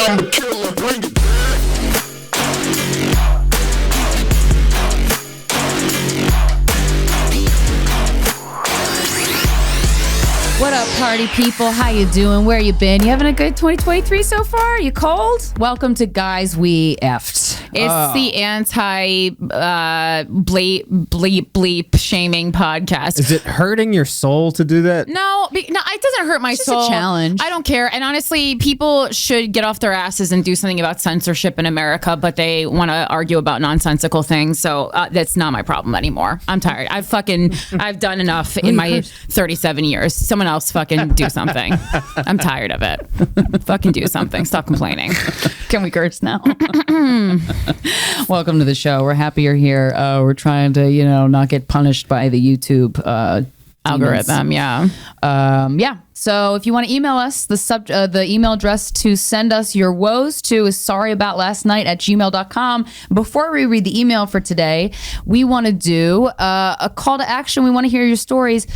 I'm the killer, bring it. What up, party people? How you doing? Where you been? You having a good 2023 so far? You cold? Welcome to Guys We Effed. It's the anti bleep shaming podcast. Is it hurting your soul to do that? No, it doesn't hurt my soul. It's a challenge. I don't care. And honestly, people should get off their asses and do something about censorship in America, but they want to argue about nonsensical things. So that's not my problem anymore. I'm tired. I've done enough in my 37 years. Someone else fucking do something. I'm tired of it. Fucking do something. Stop complaining. Can we curse now? Welcome to the show. We're happy you're here. We're trying to, not get punished by the YouTube algorithm. Yeah. So if you want to email us, the email address to send us your woes to is sorryaboutlastnight@gmail.com. Before we read the email for today, we want to do a call to action. We want to hear your stories.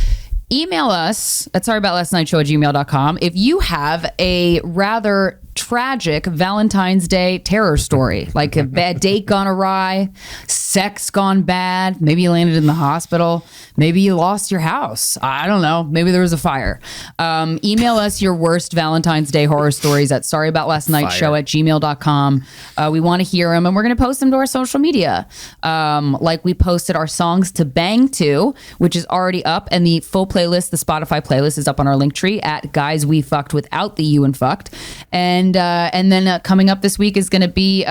Email us at sorryboutlastnightshow@gmail.com if you have a rather tragic Valentine's Day terror story, like a bad date gone awry, sex gone bad, maybe you landed in the hospital, maybe you lost your house, I don't know, maybe there was a fire. Email us your worst Valentine's Day horror stories at sorryboutlastnightshow@gmail.com. We want to hear them, and we're going to post them to our social media. Like we posted our songs to bang to, which is already up, and the full playlist, the Spotify playlist, is up on our link tree at Guys We Fucked without the U and fucked. And then coming up this week is going to be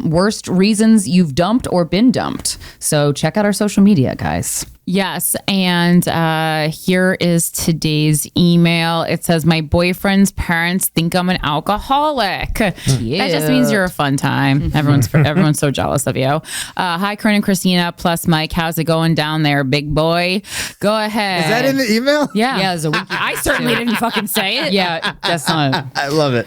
worst reasons you've dumped or been dumped. So check out our social media, guys. Yes, and here is today's email. It says, my boyfriend's parents think I'm an alcoholic. That just means you're a fun time. Everyone's so jealous of you. Hi, Corinne and Krystyna, plus Mike. How's it going down there, big boy? Go ahead. Is that in the email? Yeah. Yeah, there's a wiki. I certainly didn't fucking say it. Yeah, that's not. I love it.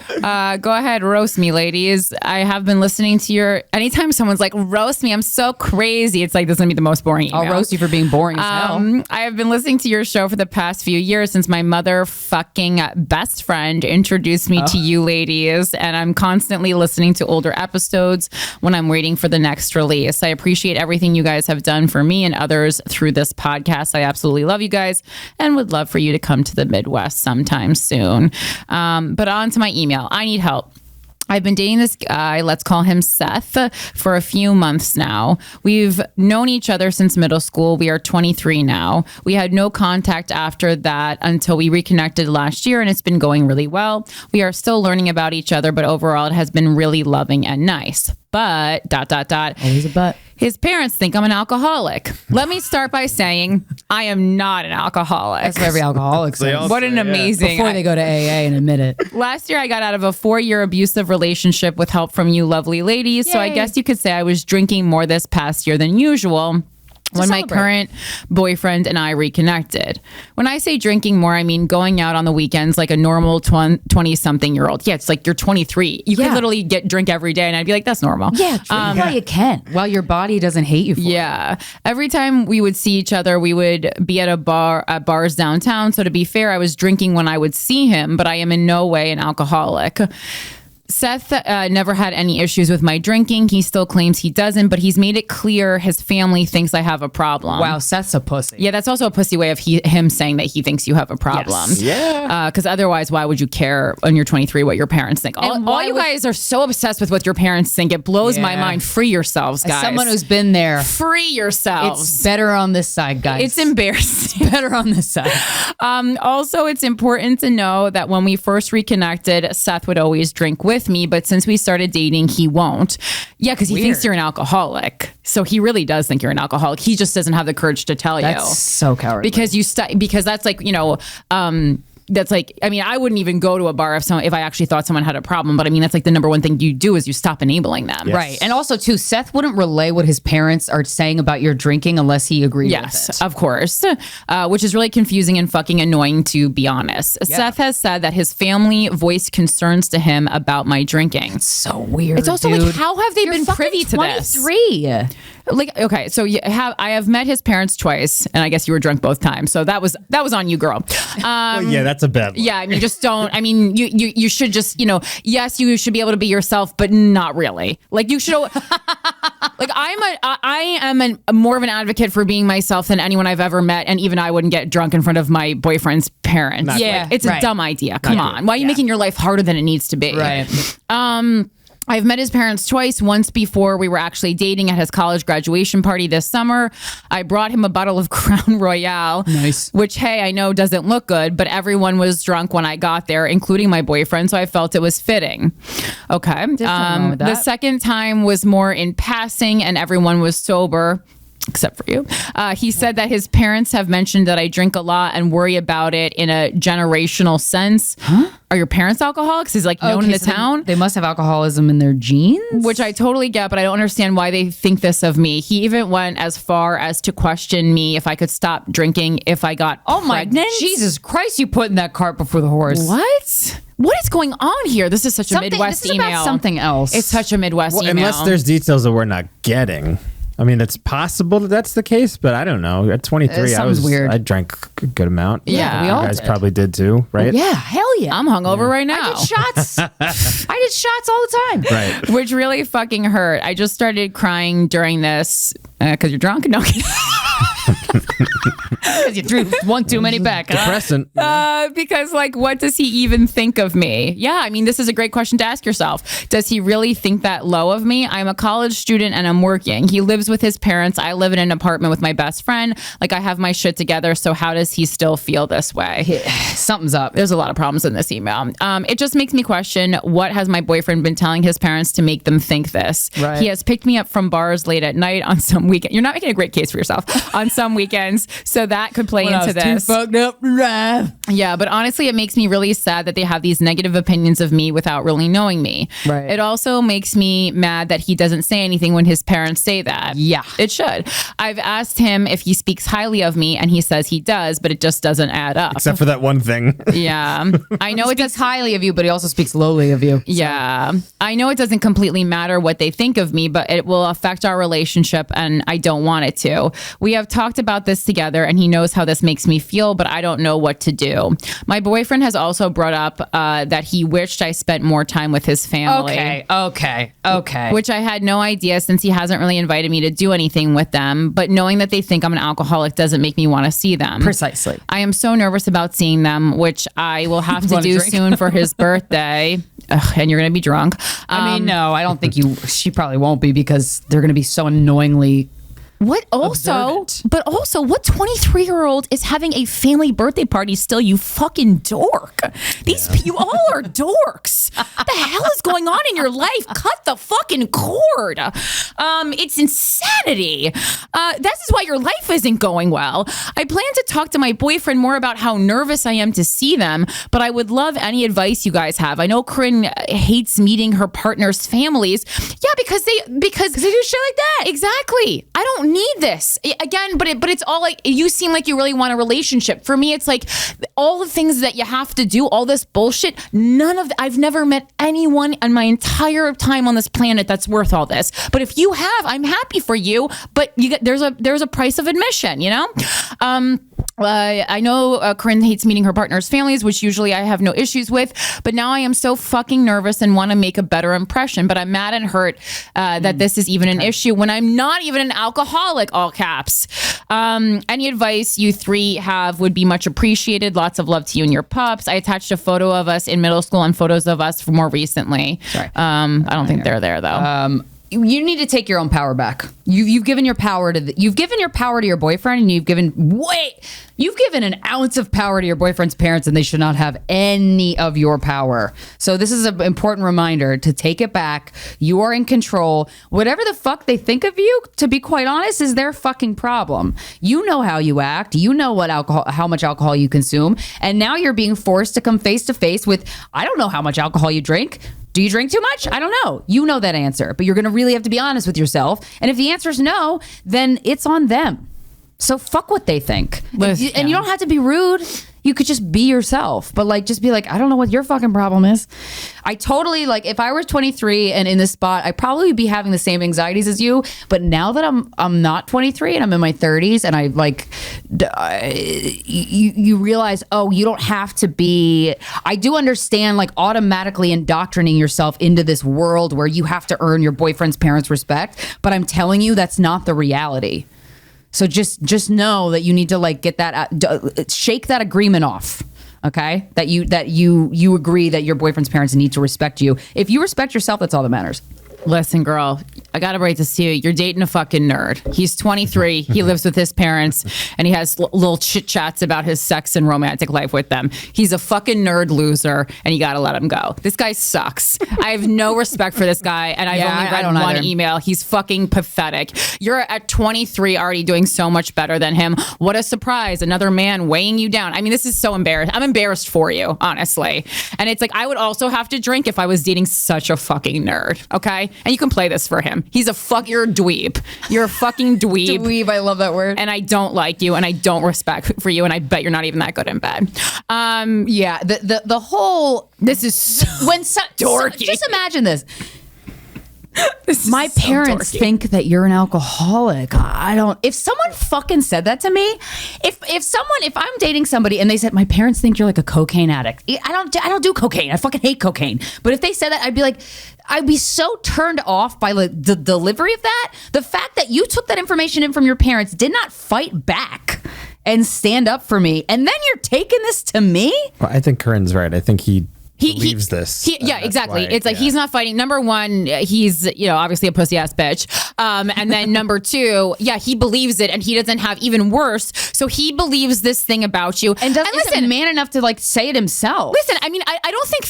Go ahead, roast me, ladies. I have been listening to your... Anytime someone's like, roast me, I'm so crazy. It's like, this is going to be the most boring email. I'll roast you for being boring. I have been listening to your show for the past few years since my mother fucking best friend introduced me to you ladies, and I'm constantly listening to older episodes when I'm waiting for the next release. I appreciate everything you guys have done for me and others through this podcast. I absolutely love you guys and would love for you to come to the Midwest sometime soon. But on to my email. I need help. I've been dating this guy, let's call him Seth, for a few months now. We've known each other since middle school. We are 23 now. We had no contact after that until we reconnected last year, and it's been going really well. We are still learning about each other, but overall it has been really loving and nice. But, ... Always a but. His parents think I'm an alcoholic. Let me start by saying I am not an alcoholic. That's what every alcoholic says. What an amazing... Before they go to AA and admit it. Last year, I got out of a 4-year abusive relationship with help from you lovely ladies. Yay. So I guess you could say I was drinking more this past year than usual. When my current boyfriend and I reconnected. When I say drinking more, I mean going out on the weekends like a normal 20-something-year-old. Yeah, it's like you're 23. You could literally drink every day, and I'd be like, that's normal. Yeah, drink while you can, while your body doesn't hate you for it. Yeah. Every time we would see each other, we would be at bars downtown. So to be fair, I was drinking when I would see him, but I am in no way an alcoholic. Seth never had any issues with my drinking. He still claims he doesn't, but he's made it clear his family thinks I have a problem. Wow, Seth's a pussy. Yeah, that's also a pussy way of him saying that he thinks you have a problem. Yes. Yeah. Because otherwise, why would you care when you're 23 what your parents think? All you guys are so obsessed with what your parents think. It blows my mind. Free yourselves, guys. As someone who's been there. Free yourselves. It's better on this side, guys. It's embarrassing. It's better on this side. Also, it's important to know that when we first reconnected, Seth would always drink with me, but since we started dating, he won't. Yeah, because he thinks you're an alcoholic. So he really does think you're an alcoholic. He just doesn't have the courage to tell you. That's so cowardly. Because that's like, that's like, I mean, I wouldn't even go to a bar if I actually thought someone had a problem. But I mean, that's like the number one thing you do is you stop enabling them. Yes. Right. And also, too, Seth wouldn't relay what his parents are saying about your drinking unless he agreed with it. Yes, of course. Which is really confusing and fucking annoying, to be honest. Yeah. Seth has said that his family voiced concerns to him about my drinking. It's so weird. It's also like, how have they been privy to this? 23. Like, okay, so I have met his parents twice, and I guess you were drunk both times. So that was on you, girl. Well, yeah, that's a bad one. Yeah, I mean, just don't. I mean, you should just, yes, you should be able to be yourself, but not really. Like, you should. Like, I am more of an advocate for being myself than anyone I've ever met, and even I wouldn't get drunk in front of my boyfriend's parents. Yeah, like, it's a dumb idea. Come on, why are you making your life harder than it needs to be? Right. I've met his parents twice, once before we were actually dating at his college graduation party this summer. I brought him a bottle of Crown Royale. Nice. Which, hey, I know doesn't look good, but everyone was drunk when I got there, including my boyfriend, so I felt it was fitting. Okay. Wrong with that. The second time was more in passing and everyone was sober. Except for you. He said that his parents have mentioned that I drink a lot and worry about it in a generational sense. Huh? Are your parents alcoholics? He's like known in the town. They must have alcoholism in their genes. Which I totally get, but I don't understand why they think this of me. He even went as far as to question me if I could stop drinking if I got pregnant. My Jesus Christ, you putting that cart before the horse. What? What is going on here? This is such a Midwest this is email. About something else. It's such a Midwest email. Unless there's details that we're not getting. I mean, it's possible that that's the case, but I don't know. At 23, weird. I drank a good amount. Yeah, we all You guys did. probably did too, right? Yeah, hell yeah. I'm hungover right now. I did shots. I did shots all the time. Right. Which really fucking hurt. I just started crying during this because you're drunk. No. Because you threw one too many back. Huh? Depressant. Because, like, what does he even think of me? Yeah, I mean, this is a great question to ask yourself. Does he really think that low of me? I'm a college student and I'm working. He lives with his parents. I live in an apartment with my best friend. Like, I have my shit together. So how does he still feel this way? Something's up. There's a lot of problems in this email. It just makes me question, what has my boyfriend been telling his parents to make them think this? Right. He has picked me up from bars late at night on some weekend. You're not making a great case for yourself. On some weekends. So that could play into this. Too fucked up. Yeah, but honestly, it makes me really sad that they have these negative opinions of me without really knowing me. Right. It also makes me mad that he doesn't say anything when his parents say that. Yeah. It should. I've asked him if he speaks highly of me, and he says he does, but it just doesn't add up. Except for that one thing. Yeah. I know He it does. speaks highly of you, but he also speaks lowly of you. Yeah. I know it doesn't completely matter what they think of me, but it will affect our relationship, and I don't want it to. We have talked about this together, and he knows how this makes me feel, but I don't know what to do. My boyfriend has also brought up that he wished I spent more time with his family. Okay. Which I had no idea, since he hasn't really invited me to do anything with them. But knowing that they think I'm an alcoholic doesn't make me want to see them. Precisely. I am so nervous about seeing them, which I will have to Wanna do drink? soon for his birthday. Ugh, and you're going to be drunk. I mean, no, I don't think she probably won't be, because they're going to be so annoyingly. What also, observant. but also, what 23-year-old is having a family birthday party still, you fucking dork? You all are dorks. What the hell is going on in your life? Cut the fucking cord. It's insanity. This is why your life isn't going well. I plan to talk to my boyfriend more about how nervous I am to see them, but I would love any advice you guys have. I know Corinne hates meeting her partner's families. Yeah, because they do shit like that. Exactly. I don't need this again, but it's all like, you seem like you really want a relationship. For me, it's like all the things that you have to do, all this bullshit. I've never met anyone in my entire time on this planet that's worth all this. But if you have, I'm happy for you. But there's a price of admission, you know. I know Corinne hates meeting her partner's families, which usually I have no issues with. But now I am so fucking nervous and want to make a better impression. But I'm mad and hurt that this is even an issue when I'm not even an alcoholic, all caps. Any advice you three have would be much appreciated. Lots of love to you and your pups. I attached a photo of us in middle school and photos of us from more recently. Sorry. I don't think they're there, though. You need to take your own power back. You've given your power to your boyfriend, and you've given an ounce of power to your boyfriend's parents, and they should not have any of your power. So this is an important reminder to take it back. You are in control. Whatever the fuck they think of you, to be quite honest, is their fucking problem. You know how you act. You know how much alcohol you consume, and now you're being forced to come face to face with, I don't know how much alcohol you drink. Do you drink too much? I don't know. You know that answer, but you're going to really have to be honest with yourself. And if the answer is no, then it's on them. So fuck what they think. And you don't have to be rude. You could just be yourself, but like, just be like, I don't know what your fucking problem is. I totally, like, if I were 23 and in this spot, I'd probably be having the same anxieties as you. But now that I'm not 23 and I'm in my 30s, and I like, you realize, oh, you don't have to be. I do understand, like, automatically indoctrinating yourself into this world where you have to earn your boyfriend's parents' respect. But I'm telling you, that's not the reality. So just know that you need to, like, get that, shake that agreement off. Okay, that you agree that your boyfriend's parents need to respect you. If you respect yourself, that's all that matters. Listen, girl, I gotta break this to you. You're dating a fucking nerd. He's 23. He lives with his parents, and he has little chit chats about his sex and romantic life with them. He's a fucking nerd loser, and you gotta let him go. This guy sucks. I have no respect for this guy, and I've only read one either. Email. He's fucking pathetic. You're at 23 already doing so much better than him. What a surprise. Another man weighing you down. I mean, this is so embarrassing. I'm embarrassed for you, honestly. And it's like, I would also have to drink if I was dating such a fucking nerd, okay? And you can play this for him. You're a dweeb. You're a fucking dweeb. Dweeb, I love that word. And I don't like you, and I don't respect for you, and I bet you're not even that good in bed. Yeah, the whole, this is so dorky. Just imagine this. My parents think that you're an alcoholic. I don't. If someone fucking said that to me, if I'm dating somebody and they said my parents think you're like a cocaine addict, I don't do cocaine. I fucking hate cocaine. But if they said that, I'd be so turned off by the delivery of that. The fact that you took that information in from your parents, did not fight back and stand up for me, and then you're taking this to me. Well, I think Corinne's right. I think he believes this. Yeah, exactly. It's like, he's not fighting. Number one, he's, obviously a pussy ass bitch. And then number two, he believes it, and he doesn't have, even worse. So he believes this thing about you. And isn't man enough to, like, say it himself. Listen, I mean, I don't think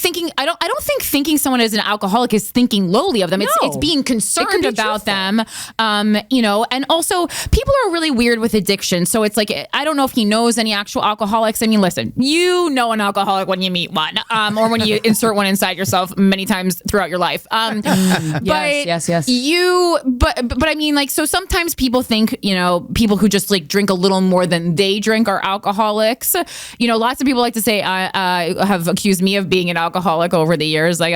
thinking someone is an alcoholic is thinking lowly of them. It's being concerned about them. And also people are really weird with addiction. So it's like, I don't know if he knows any actual alcoholics. I mean, listen, you know an alcoholic when you meet one, or when you insert one inside yourself many times throughout your life. Yes. But I mean, like, so sometimes people think, people who just like drink a little more than they drink are alcoholics. Lots of people like to say, have accused me of being an alcoholic over the years. Like,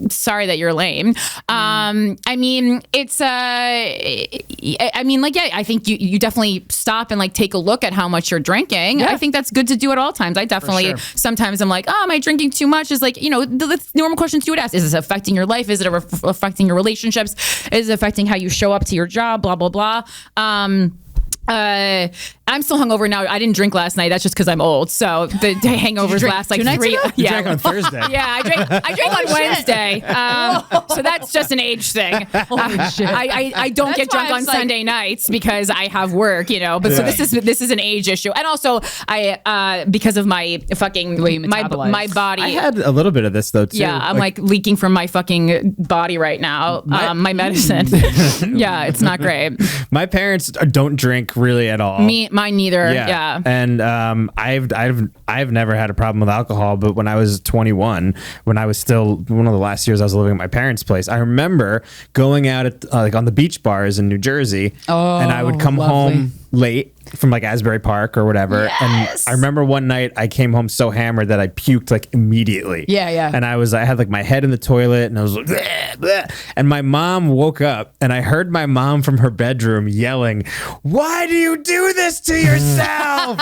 sorry that you're lame. I mean, it's, I think you definitely stop and like take a look at how much you're drinking. Yeah. I think that's good to do at all times. I definitely, sometimes I'm like, oh, am I drinking too much? Is like, the normal questions you would ask. Is this affecting your life? Is it affecting your relationships? Is it affecting how you show up to your job? Blah, blah, blah. I'm still hungover now. I didn't drink last night. That's just because I'm old. So the hangovers last like 3. You drank on Thursday. Yeah, I drank on Wednesday. So that's just an age thing. I don't get drunk on Sunday nights because I have work, But so this is an age issue, and also I because of my fucking my body. I had a little bit of this though too. Yeah, I'm like leaking from my fucking body right now. My medicine. Yeah, it's not great. My parents don't drink really at all. Mine neither. Yeah. And I've never had a problem with alcohol, but when I was 21, when I was still one of the last years I was living at my parents' place, I remember going out at like on the beach bars in New Jersey, and I would come home late from like Asbury Park or whatever. Yes. And I remember one night I came home so hammered that I puked like immediately. Yeah. And I had like my head in the toilet, and I was like, bleh, bleh. And my mom woke up, and I heard my mom from her bedroom yelling, "Why do you do this to yourself?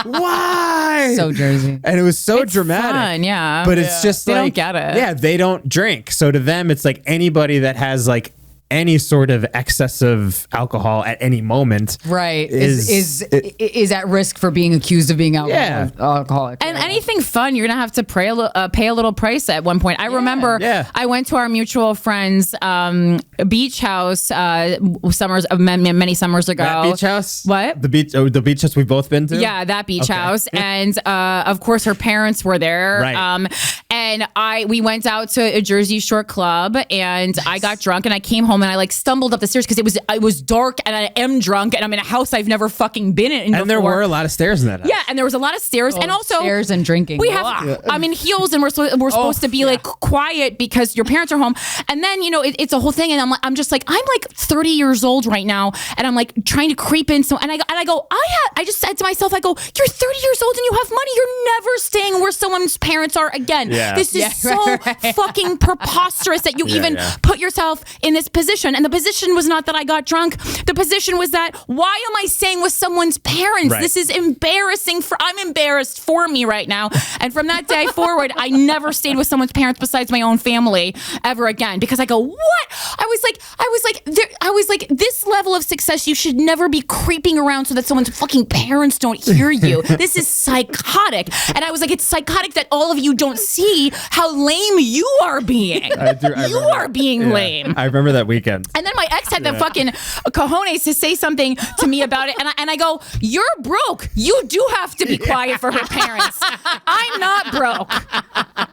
Why?" So Jersey. And it was so dramatic. Fun, yeah. But it's just they like, don't get it. Yeah, they don't drink. So to them, it's like anybody that has like any sort of excessive alcohol at any moment, right, is at risk for being accused of being alcoholic. And anything fun, you're gonna have to pay a little price at one point. I remember I went to our mutual friend's beach house many summers ago. That beach house? What? The beach house we've both been to? Yeah, that beach house. And of course her parents were there. Right. And we went out to a Jersey Shore club, and I got drunk, and I came home home and I like stumbled up the stairs because it was dark and I am drunk and I'm in a house I've never fucking been in before. And there were a lot of stairs in that house. Yeah, and there was a lot of stairs and also stairs and drinking. We have I'm in heels and we're supposed to be like quiet because your parents are home. And then, you know, it's a whole thing and I'm just like I'm like 30 years old right now and I'm like trying to creep in and I just said to myself, I go, you're 30 years old and you have money. You're never staying where someone's parents are again. Yeah. This is so fucking preposterous that you even put yourself in this position. And the position was not that I got drunk. The position was that why am I staying with someone's parents? Right. This is embarrassing. I'm embarrassed for me right now. And from that day forward, I never stayed with someone's parents besides my own family ever again because I go, what? I was like, this level of success, you should never be creeping around so that someone's fucking parents don't hear you. This is psychotic. And I was like, it's psychotic that all of you don't see how lame you are being. You are being lame. I remember that weekend. And then my ex had the fucking cojones to say something to me about it. And I go, you're broke. You do have to be quiet for her parents. I'm not broke.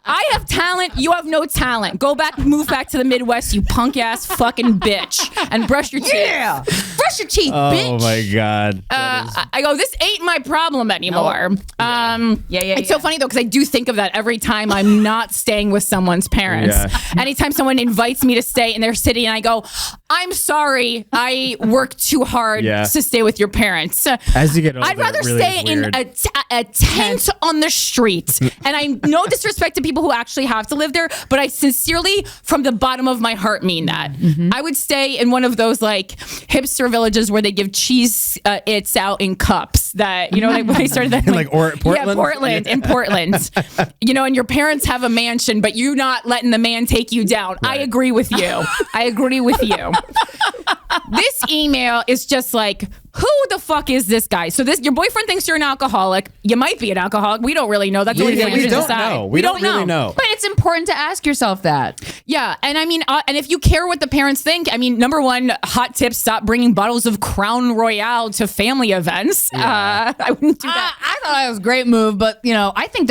I have talent. You have no talent. Move back to the Midwest, you punk ass fucking bitch, and brush your teeth. Yeah. Brush your teeth, bitch. Oh my God. I go, this ain't my problem anymore. It's so funny though, because I do think of that every time I'm not staying with someone's parents. Yeah. Anytime someone invites me to stay in their city and I go, I'm sorry, I work too hard to stay with your parents. As you get older, I'd rather really stay in a tent on the street. And I no disrespect to people who actually have to live there, but I sincerely, from the bottom of my heart, mean that. Mm-hmm. I would stay in one of those like hipster villages where they give cheese its out in cups. That, you know, like when I started that, like Portland? Yeah, Portland, in Portland. You know, and your parents have a mansion, but you're not letting the man take you down. Right. I agree with you. This email is just like, who the fuck is this guy? So your boyfriend thinks you're an alcoholic. You might be an alcoholic. We don't really know. That's the only thing we don't know. We don't really know. But it's important to ask yourself that. Yeah, and I mean, and if you care what the parents think, I mean, number one, hot tip: stop bringing bottles of Crown Royale to family events. Yeah. I wouldn't do that. I thought that was a great move, but you know, I think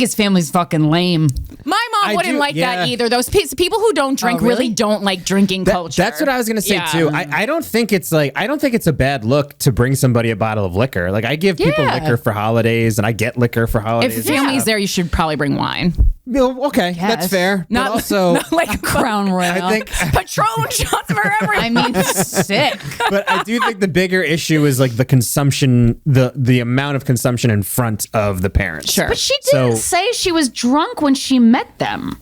his family's fucking lame. My mom wouldn't like that either. Those people who don't drink really don't like drinking culture. That's what I was gonna say too. I don't think it's a bad look to bring somebody a bottle of liquor. Like I give people liquor for holidays, and I get liquor for holidays. If the family's there, you should probably bring wine. Okay, that's fair. Not, but also, not like Crown Royal. I think Patron shots for everything. I mean, sick. But I do think the bigger issue is like the consumption, the amount of consumption in front of the parents. Sure. But she didn't say she was drunk when she met them.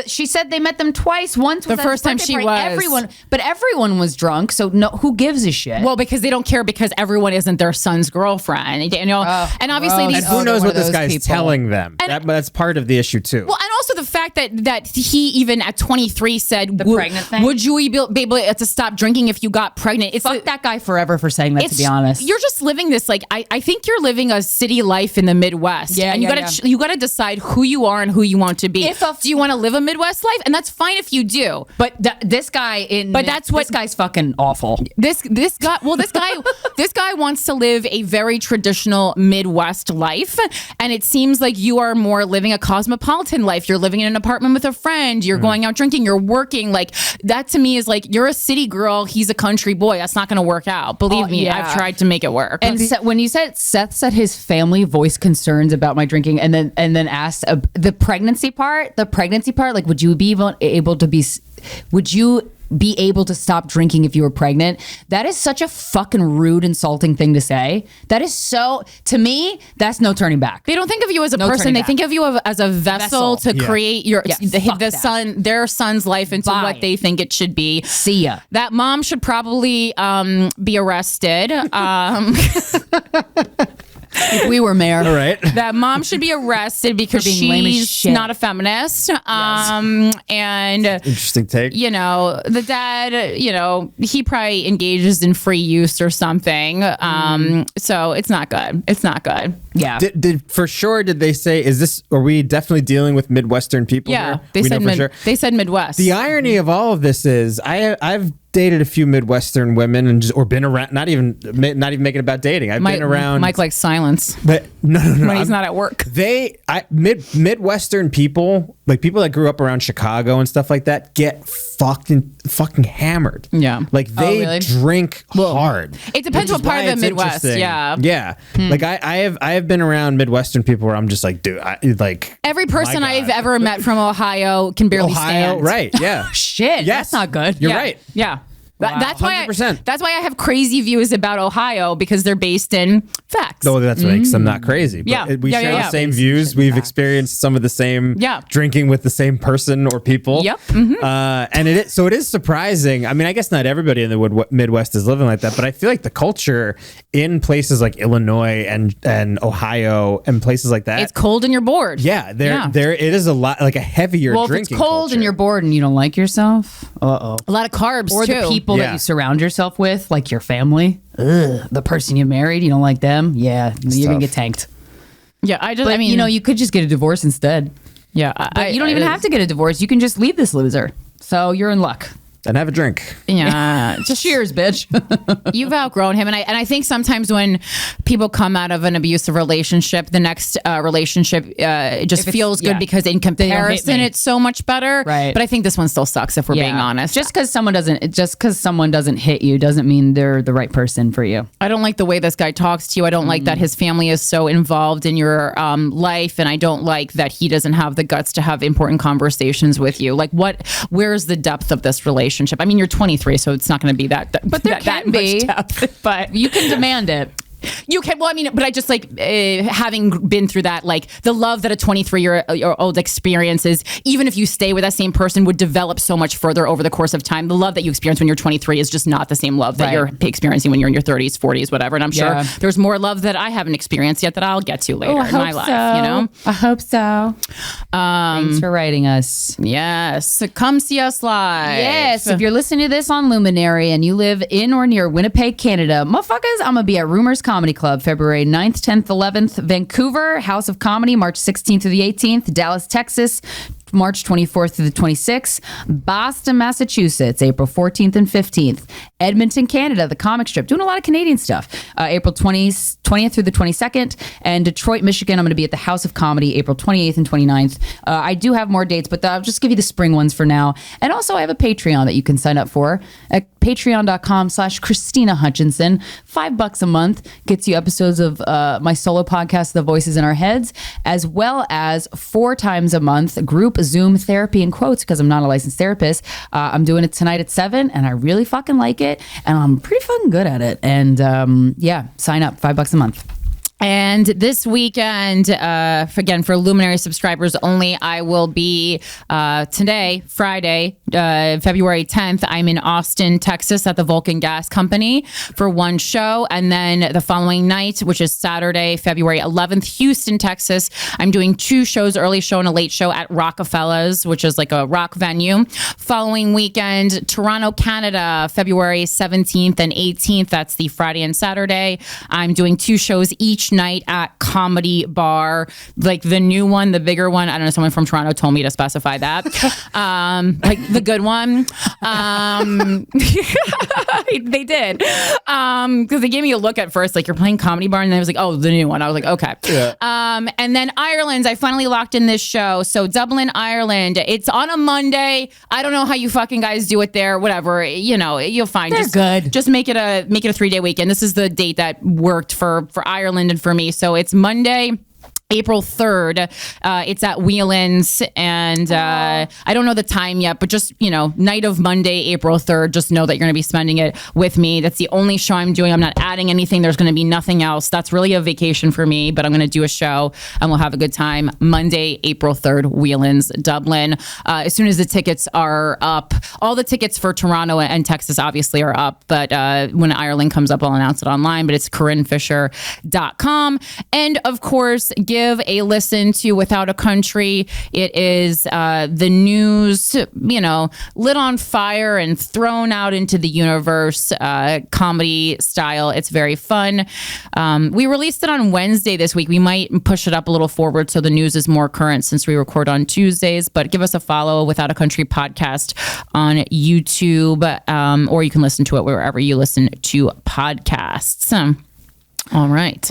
She said they met them twice. Once was the first time she was. Everyone was drunk. So no, who gives a shit? Well, because they don't care because everyone isn't their son's girlfriend. You know, and obviously and who knows what this guy's telling them? That's part of the issue too. Well, and also the fact that he even at 23 said the pregnant thing. Would you be able to stop drinking if you got pregnant? Fuck that guy forever for saying that. To be honest, you're just living this like I think you're living a city life in the Midwest. Yeah, and you gotta decide who you are and who you want to be. Do you want to live a Midwest life? And that's fine if you do. But this guy this guy's fucking awful. This guy wants to live a very traditional Midwest life, and it seems like you are more living a cosmopolitan life. You're living in an apartment with a friend. You're going out drinking. You're working. Like that to me is like you're a city girl. He's a country boy. That's not going to work out. Believe me, I've tried to make it work. And when you said Seth said his family voiced concerns about my drinking, and then asked the pregnancy part, like would you be able to stop drinking if you were pregnant? That is such a fucking rude, insulting thing to say. That is so, to me, that's no turning back. They don't think of you as a person. They think of you as a vessel to create their son's life into what they think it should be. See ya. That mom should probably be arrested. If we were mayor. All right. That mom should be arrested because she's not a feminist. And interesting take. You know, the dad, you know, he probably engages in free use or something. So it's not good. It's not good. Yeah. Did they say, are we definitely dealing with Midwestern people? Yeah. Here? They said Midwest. The irony of all of this is I've dated a few Midwestern women or been around, not even making it about dating. I've been around. Mike likes silence. But no. When he's not at work. Midwestern people like people that grew up around Chicago and stuff like that get fucking hammered. Yeah. Like they really? drink hard. It depends which is what part why of the it's Midwest. interesting. Yeah. Yeah. Like I have been around Midwestern people where I'm just like, dude, like Every person my I've God. ever met from Ohio can barely Ohio, stand. right? Yeah. Shit, Yes. that's not good. You're Yeah. right. Yeah. That's why 100%. that's why I have crazy views about Ohio, because they're based in facts. Though that's what makes them not crazy. But Yeah. we Yeah, share yeah, the yeah. same views. We've experienced some of the same drinking with the same person or people. Yep. And it is surprising. I mean, I guess not everybody in the Midwest is living like that, but I feel like the culture in places like Illinois and Ohio and places like that. It's cold and you're bored. Yeah, there it is a lot like a heavier Well, if drinking it's cold culture. and you're bored and you don't like yourself, A lot of carbs or too. the people Yeah. that you surround yourself with, like your family, the person you married, you don't like them, you're gonna tough. get tanked. Yeah, But I mean, you know, you could just get a divorce instead. yeah, But you don't even have to get a divorce. You can just leave this loser. So you're in luck. and have a drink. Yeah, Just cheers, bitch. you've outgrown him, and I think sometimes when people come out of an abusive relationship, the next relationship it just If it's- feels good yeah. because in They don't hit comparison me. it's so much better. Right. But I think this one still sucks if we're being honest. Just because someone doesn't hit you doesn't mean they're the right person for you. I don't like the way this guy talks to you. I don't like that his family is so involved in your life, and I don't like that he doesn't have the guts to have important conversations with you. Like, where's the depth of this relationship? I mean, you're 23, so it's not going to be that. But there that can be. much depth. But You can demand it. you can. Well, I mean, but I just like having been through that. Like the love that a 23-year-old experiences, even if you stay with that same person, would develop so much further over the course of time. The love that you experience when you're 23 is just not the same love that Right. you're experiencing when you're in your 30s, 40s, whatever. And I'm Yeah. sure there's more love that I haven't experienced yet that I'll get to later in my life. You know. I hope so. Thanks for writing us. Yes. So come see us live. Yes, if you're listening to this on Luminary and you live in or near Winnipeg, Canada, motherfuckers, I'm going to be at Rumors Comedy Club February 9th, 10th, 11th. Vancouver, House of Comedy, March 16th through the 18th. Dallas, Texas, March 24th through the 26th. Boston, Massachusetts, April 14th and 15th. Edmonton, Canada, the comic strip. Doing a lot of Canadian stuff. April 20th through the 22nd. And Detroit, Michigan, I'm going to be at the House of Comedy, April 28th and 29th. I do have more dates, but I'll just give you the spring ones for now. And also I have a Patreon that you can sign up for at patreon.com/Krystyna Hutchinson. $5 a month gets you episodes of my solo podcast, The Voices in Our Heads, as well as 4 times a month group Zoom therapy in quotes, because I'm not a licensed therapist. I'm doing it tonight at 7 and I really fucking like it and I'm pretty fucking good at it. And sign up, $5 a month. And this weekend, again, for Luminary subscribers only, I will be today, Friday, February 10th. I'm in Austin, Texas at the Vulcan Gas Company for one show. And then the following night, which is Saturday, February 11th, Houston, Texas, I'm doing 2 shows, early show and a late show at Rockefeller's, which is like a rock venue. Following weekend, Toronto, Canada, February 17th and 18th. That's the Friday and Saturday. I'm doing 2 shows each night at Comedy Bar, like the new one, the bigger one. I don't know, someone from Toronto told me to specify that. Like the good one. They did. Because they gave me a look at first, like, you're playing Comedy Bar, and then I was like, oh, the new one. I was like, okay. Yeah. And then Ireland, I finally locked in this show. So Dublin, Ireland. It's on a Monday. I don't know how you fucking guys do it there. Whatever. You know, you'll find. They're good. Just make it a 3-day weekend. This is the date that worked for Ireland and for me. So it's Monday, April 3rd. It's at Whelan's, and I don't know the time yet, but just, night of Monday, April 3rd, just know that you're going to be spending it with me. That's the only show I'm doing. I'm not adding anything. There's going to be nothing else. That's really a vacation for me, but I'm going to do a show and we'll have a good time. Monday, April 3rd, Whelan's, Dublin. As soon as the tickets are up, all the tickets for Toronto and Texas obviously are up, but when Ireland comes up, I'll announce it online, but it's CorinneFisher.com. And of course, give a listen to Without a Country. It is the news, lit on fire and thrown out into the universe, comedy style. It's very fun. We released it on Wednesday this week. We might push it up a little forward so the news is more current since we record on Tuesdays, but give us a follow, Without a Country podcast on YouTube, or you can listen to it wherever you listen to podcasts. All right.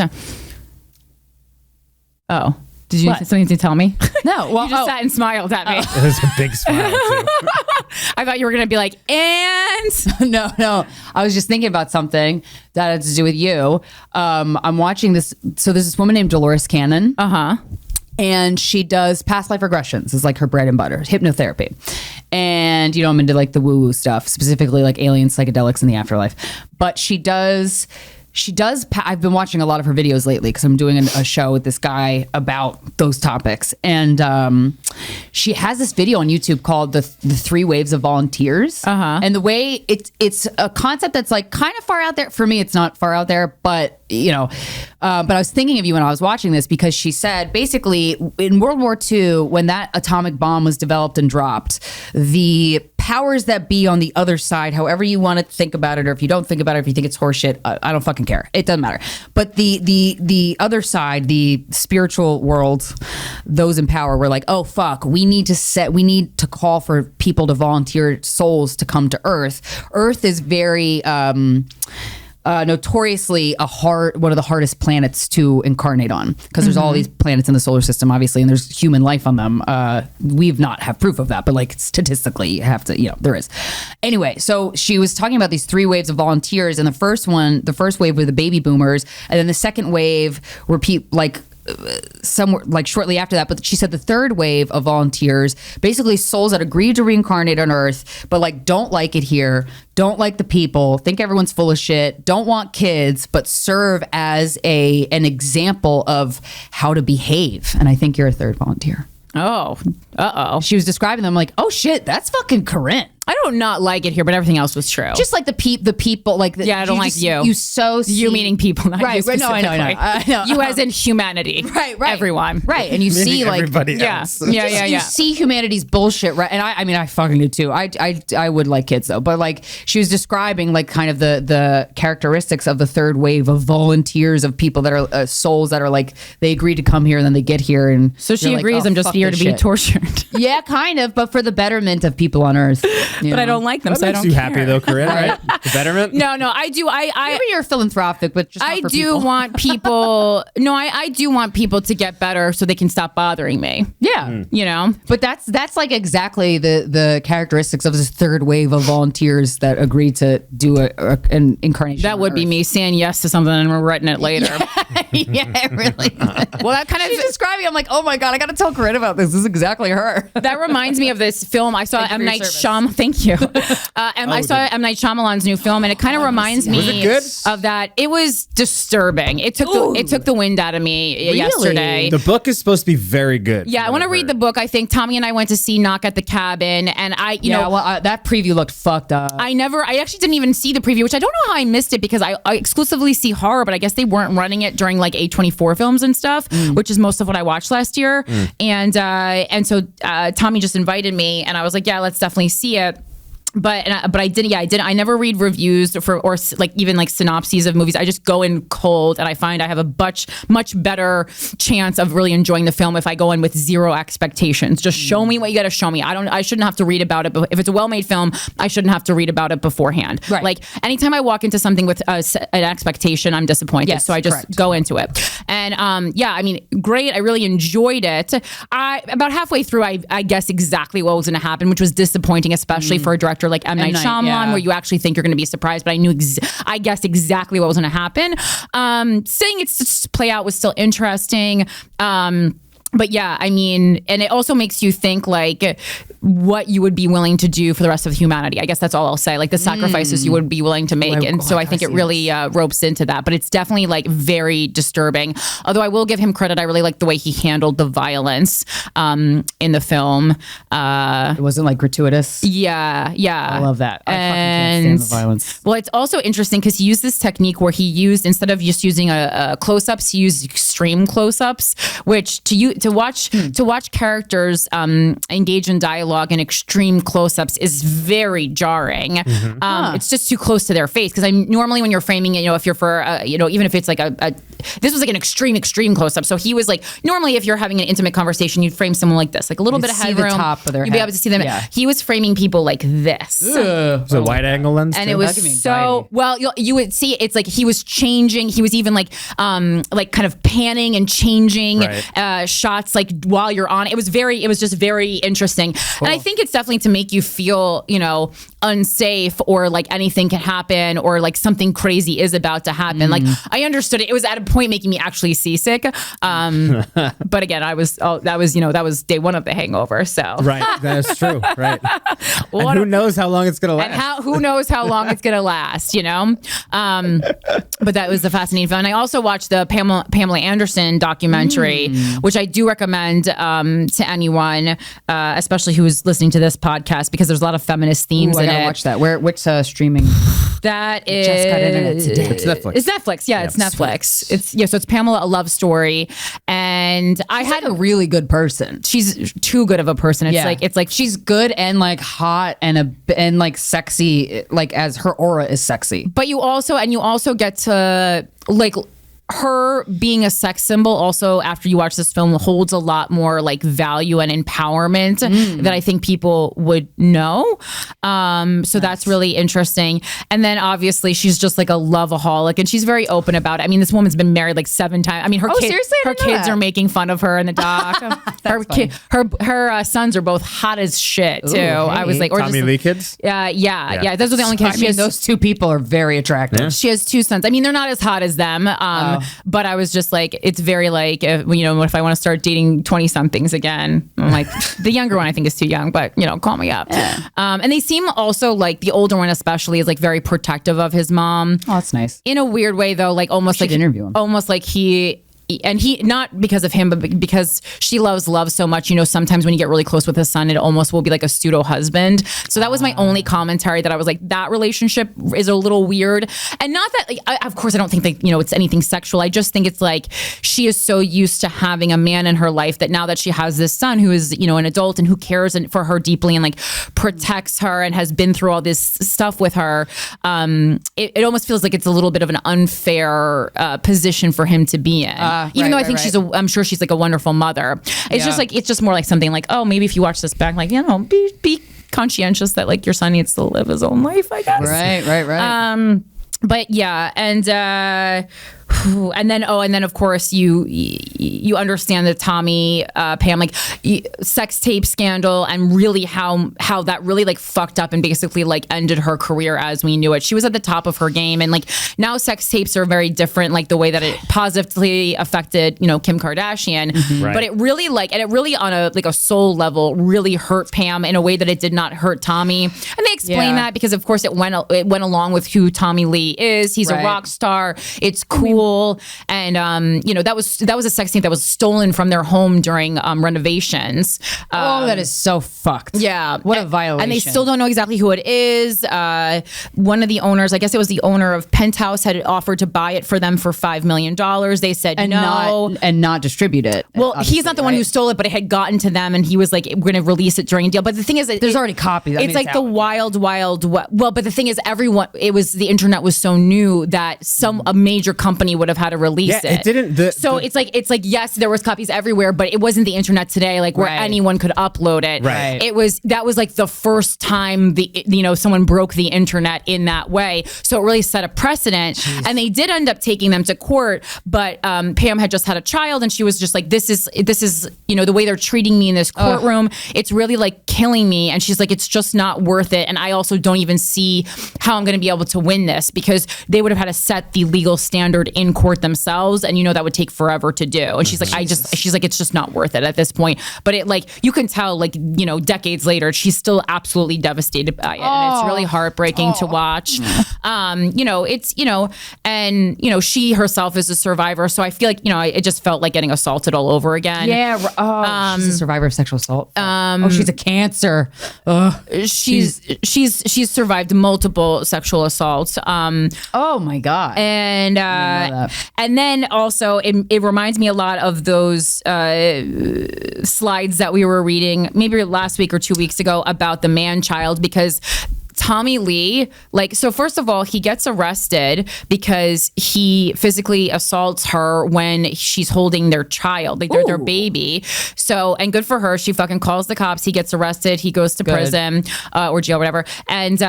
Oh, Did you have something to tell me? No. Well, You just sat and smiled at me. It was a big smile too. I thought you were going to be like, and No. I was just thinking about something that had to do with you. I'm watching this. So there's this woman named Dolores Cannon. And she does past life regressions. It's like her bread and butter, hypnotherapy. And, I'm into like the woo-woo stuff, specifically like alien psychedelics in the afterlife. But she does, I've been watching a lot of her videos lately because I'm doing a show with this guy about those topics. And she has this video on YouTube called the 3 Waves of Volunteers. And the way it's a concept that's like kind of far out there. For me, it's not far out there, but but I was thinking of you when I was watching this because she said basically in World War II, when that atomic bomb was developed and dropped, the powers that be on the other side, however you want to think about it, or if you don't think about it, if you think it's horseshit, I don't fucking care. It doesn't matter. But the other side, the spiritual world, those in power were like, oh fuck, we need to call for people to volunteer souls to come to Earth. Earth is very notoriously one of the hardest planets to incarnate on because there's all these planets in the solar system, obviously, and there's human life on them. We've not have proof of that, but like statistically, you have to, there is. Anyway, so she was talking about these 3 waves of volunteers, and the first wave were the baby boomers, and then the second wave were people like somewhere like shortly after that. But she said the third wave of volunteers, basically souls that agreed to reincarnate on Earth, but like don't like it here, don't like the people, think everyone's full of shit, don't want kids, but serve as an example of how to behave. And I think you're a third volunteer. oh, She was describing them like, oh shit, that's fucking Corinne. I don't not like it here, but everything else was true. Just like the people, like I don't like you. You see, you meaning people, not right? you Right? No, I know. You as in humanity, right? Everyone, right? And you see like everybody yeah, else. yeah. You see humanity's bullshit, right? And I mean, I fucking do too. I would like kids though, but like she was describing like kind of the characteristics of the third wave of volunteers, of people that are souls that are like they agreed to come here and then they get here, and so she agrees. Like, oh, I'm just here to be tortured. Yeah, kind of, but for the betterment of people on Earth. But I don't like them. That so makes I don't you care. happy though, Corinne, right? The betterment? No, I do. Maybe you're philanthropic, but just not I for do people. want people. No, I do want people to get better so they can stop bothering me. Yeah. You know? But that's like exactly the characteristics of this third wave of volunteers that agreed to do an incarnation. That would be me saying yes to something and regretting it later. Yeah, really. Well, that kind of She's describing. I'm like, oh my god, I got to tell Corinne about this. This is exactly her. that reminds me of this film I saw. Thank you M. for your Night service. Shyamalan. Thank you. I saw M. Night Shyamalan's new film, and it kind of reminds me Was it good? of that. It was disturbing. It took the wind out of me yesterday. The book is supposed to be very good. Yeah, I want to read the book. I think Tommy and I went to see Knock at the Cabin, and you know, that preview looked fucked up. I actually didn't even see the preview, which I don't know how I missed it because I exclusively see horror, but I guess they weren't running it during like A24 films and stuff, which is most of what I watched last year. And so Tommy just invited me, and I was like, yeah, let's definitely see it. But I did. I never read reviews or like even like synopses of movies. I just go in cold, and I find I have a much better chance of really enjoying the film if I go in with zero expectations. Just show me what you got to show me. I shouldn't have to read about it. But if it's a well-made film, I shouldn't have to read about it beforehand. Right. Like anytime I walk into something with an expectation, I'm disappointed. Yes, so I just go into it. And I mean, great. I really enjoyed it. About halfway through, I guessed exactly what was going to happen, which was disappointing, especially for a director like M. Night Shyamalan, where you actually think you're going to be surprised. But I guessed exactly what was going to happen. Saying it's just play out was still interesting. But yeah, I mean, and it also makes you think like what you would be willing to do for the rest of humanity. I guess that's all I'll say. Like the sacrifices you would be willing to make. And so I think it really ropes into that. But it's definitely like very disturbing. Although I will give him credit. I really like the way he handled the violence in the film. It wasn't like gratuitous. Yeah. I love that. I fucking can't stand the violence. Well, it's also interesting because he used this technique where he used, instead of just using a close-ups, he used extreme close-ups, which to watch characters engage in dialogue dialogue and extreme close-ups is very jarring. It's just too close to their face, because I'm normally, when you're framing it, if you're for even if it's like this was like an extreme close-up. So he was like, normally if you're having an intimate conversation, you'd frame someone like this, like a little bit of headroom, the top of their you'd be able to see them. Yeah. He was framing people like this. So wide angle lens, And too? it was so well. You would see it's like he was changing. He was even like kind of panning and changing shots like while you're on. It was just very interesting. Cool. And I think it's definitely to make you feel unsafe, or like anything can happen, or like something crazy is about to happen. Like I understood it. It was at a point making me actually seasick. But again, that was day one of The Hangover. So right, that's true. Right. And who knows how long it's gonna last? And who knows how long it's gonna last? But that was the fascinating film. And I also watched the Pamela Anderson documentary, which I do recommend to anyone, especially who's listening to this podcast, because there's a lot of feminist themes in it. I gotta watch that. Which streaming? That is just got internet today. It's Netflix. It's Netflix. Yeah, it's Netflix. So it's Pamela, a love story, and She's had a really good person. She's too good of a person. It's like she's good and like hot and like sexy, like as her aura is sexy. But you also get to like. Her being a sex symbol also, after you watch this film, holds a lot more like value and empowerment that I think people would know. So that's really interesting. And then obviously she's just like a loveaholic, and she's very open about it. I mean, this woman's been married like 7 times. I mean, her kids are making fun of her in the doc. her sons are both hot as shit too. Ooh, hey. I was like, or Tommy Lee kids. Yeah. Those are the only kids. Those two people are very attractive. Yeah. She has 2 sons. I mean, they're not as hot as them. But I was just like, it's very like, if I want to start dating 20 somethings again, I'm like, the younger one I think is too young, but call me up. Yeah. And they seem also like, the older one especially is like very protective of his mom. Oh, that's nice. In a weird way though, like almost like interview him. Almost like he not because of him, but because she loves love so much. Sometimes when you get really close with his son, it almost will be like a pseudo husband. So that was my only commentary, that I was like, that relationship is a little weird. And not that, of course, I don't think that, it's anything sexual. I just think it's like, she is so used to having a man in her life that now that she has this son who is, an adult and who cares for her deeply and like protects her and has been through all this stuff with her, it almost feels like it's a little bit of an unfair position for him to be in. Even though I think I'm sure she's like a wonderful mother. It's just like, it's just more like something like, oh, maybe if you watch this back, like, be conscientious that like your son needs to live his own life, I guess. Right. But yeah, and then of course you understand the Tommy Pam like sex tape scandal, and really how that really like fucked up and basically like ended her career as we knew it. She was at the top of her game, and like now sex tapes are very different, like the way that it positively affected Kim Kardashian, Right. but it really on a soul level really hurt Pam in a way that it did not hurt Tommy. And they explain that because of course it went along with who Tommy Lee is. He's a rock star. It's cool. And that was a sex tape that was stolen from their home during renovations. That is so fucked. Yeah. What a violation. And they still don't know exactly who it is. One of the owners, I guess it was the owner of Penthouse, had offered to buy it for them for $5 million. They said no. Not distribute it. Well, he's not the one who stole it, but it had gotten to them, and he was like, we're going to release it during a deal. But the thing is, there's already copies. It's like the wild. Well, but the thing is, the internet was so new that a major company would have had to release it. It didn't. It's like yes, there was copies everywhere, but it wasn't the internet today, like where anyone could upload it. Right. That was like the first time someone broke the internet in that way. So it really set a precedent. Jeez. And they did end up taking them to court, but Pam had just had a child, and she was just like, this is the way they're treating me in this courtroom. It's really like killing me. And she's like, it's just not worth it. And I also don't even see how I'm going to be able to win this, because they would have had to set the legal standard in court themselves, and that would take forever to do. And she's like, it's just not worth it at this point. But it like, you can tell like, decades later, she's still absolutely devastated by it. And it's really heartbreaking to watch. She herself is a survivor. So I feel like, it just felt like getting assaulted all over again. Yeah. She's a survivor of sexual assault. She's a cancer. She's survived multiple sexual assaults. Oh my God. And that. And then also, it reminds me a lot of those slides that we were reading maybe last week or 2 weeks ago about the man-child, because Tommy Lee, so first of all, he gets arrested because he physically assaults her when she's holding their child, their baby. So, and good for her. She fucking calls the cops. He gets arrested. He goes to prison or jail, whatever. And,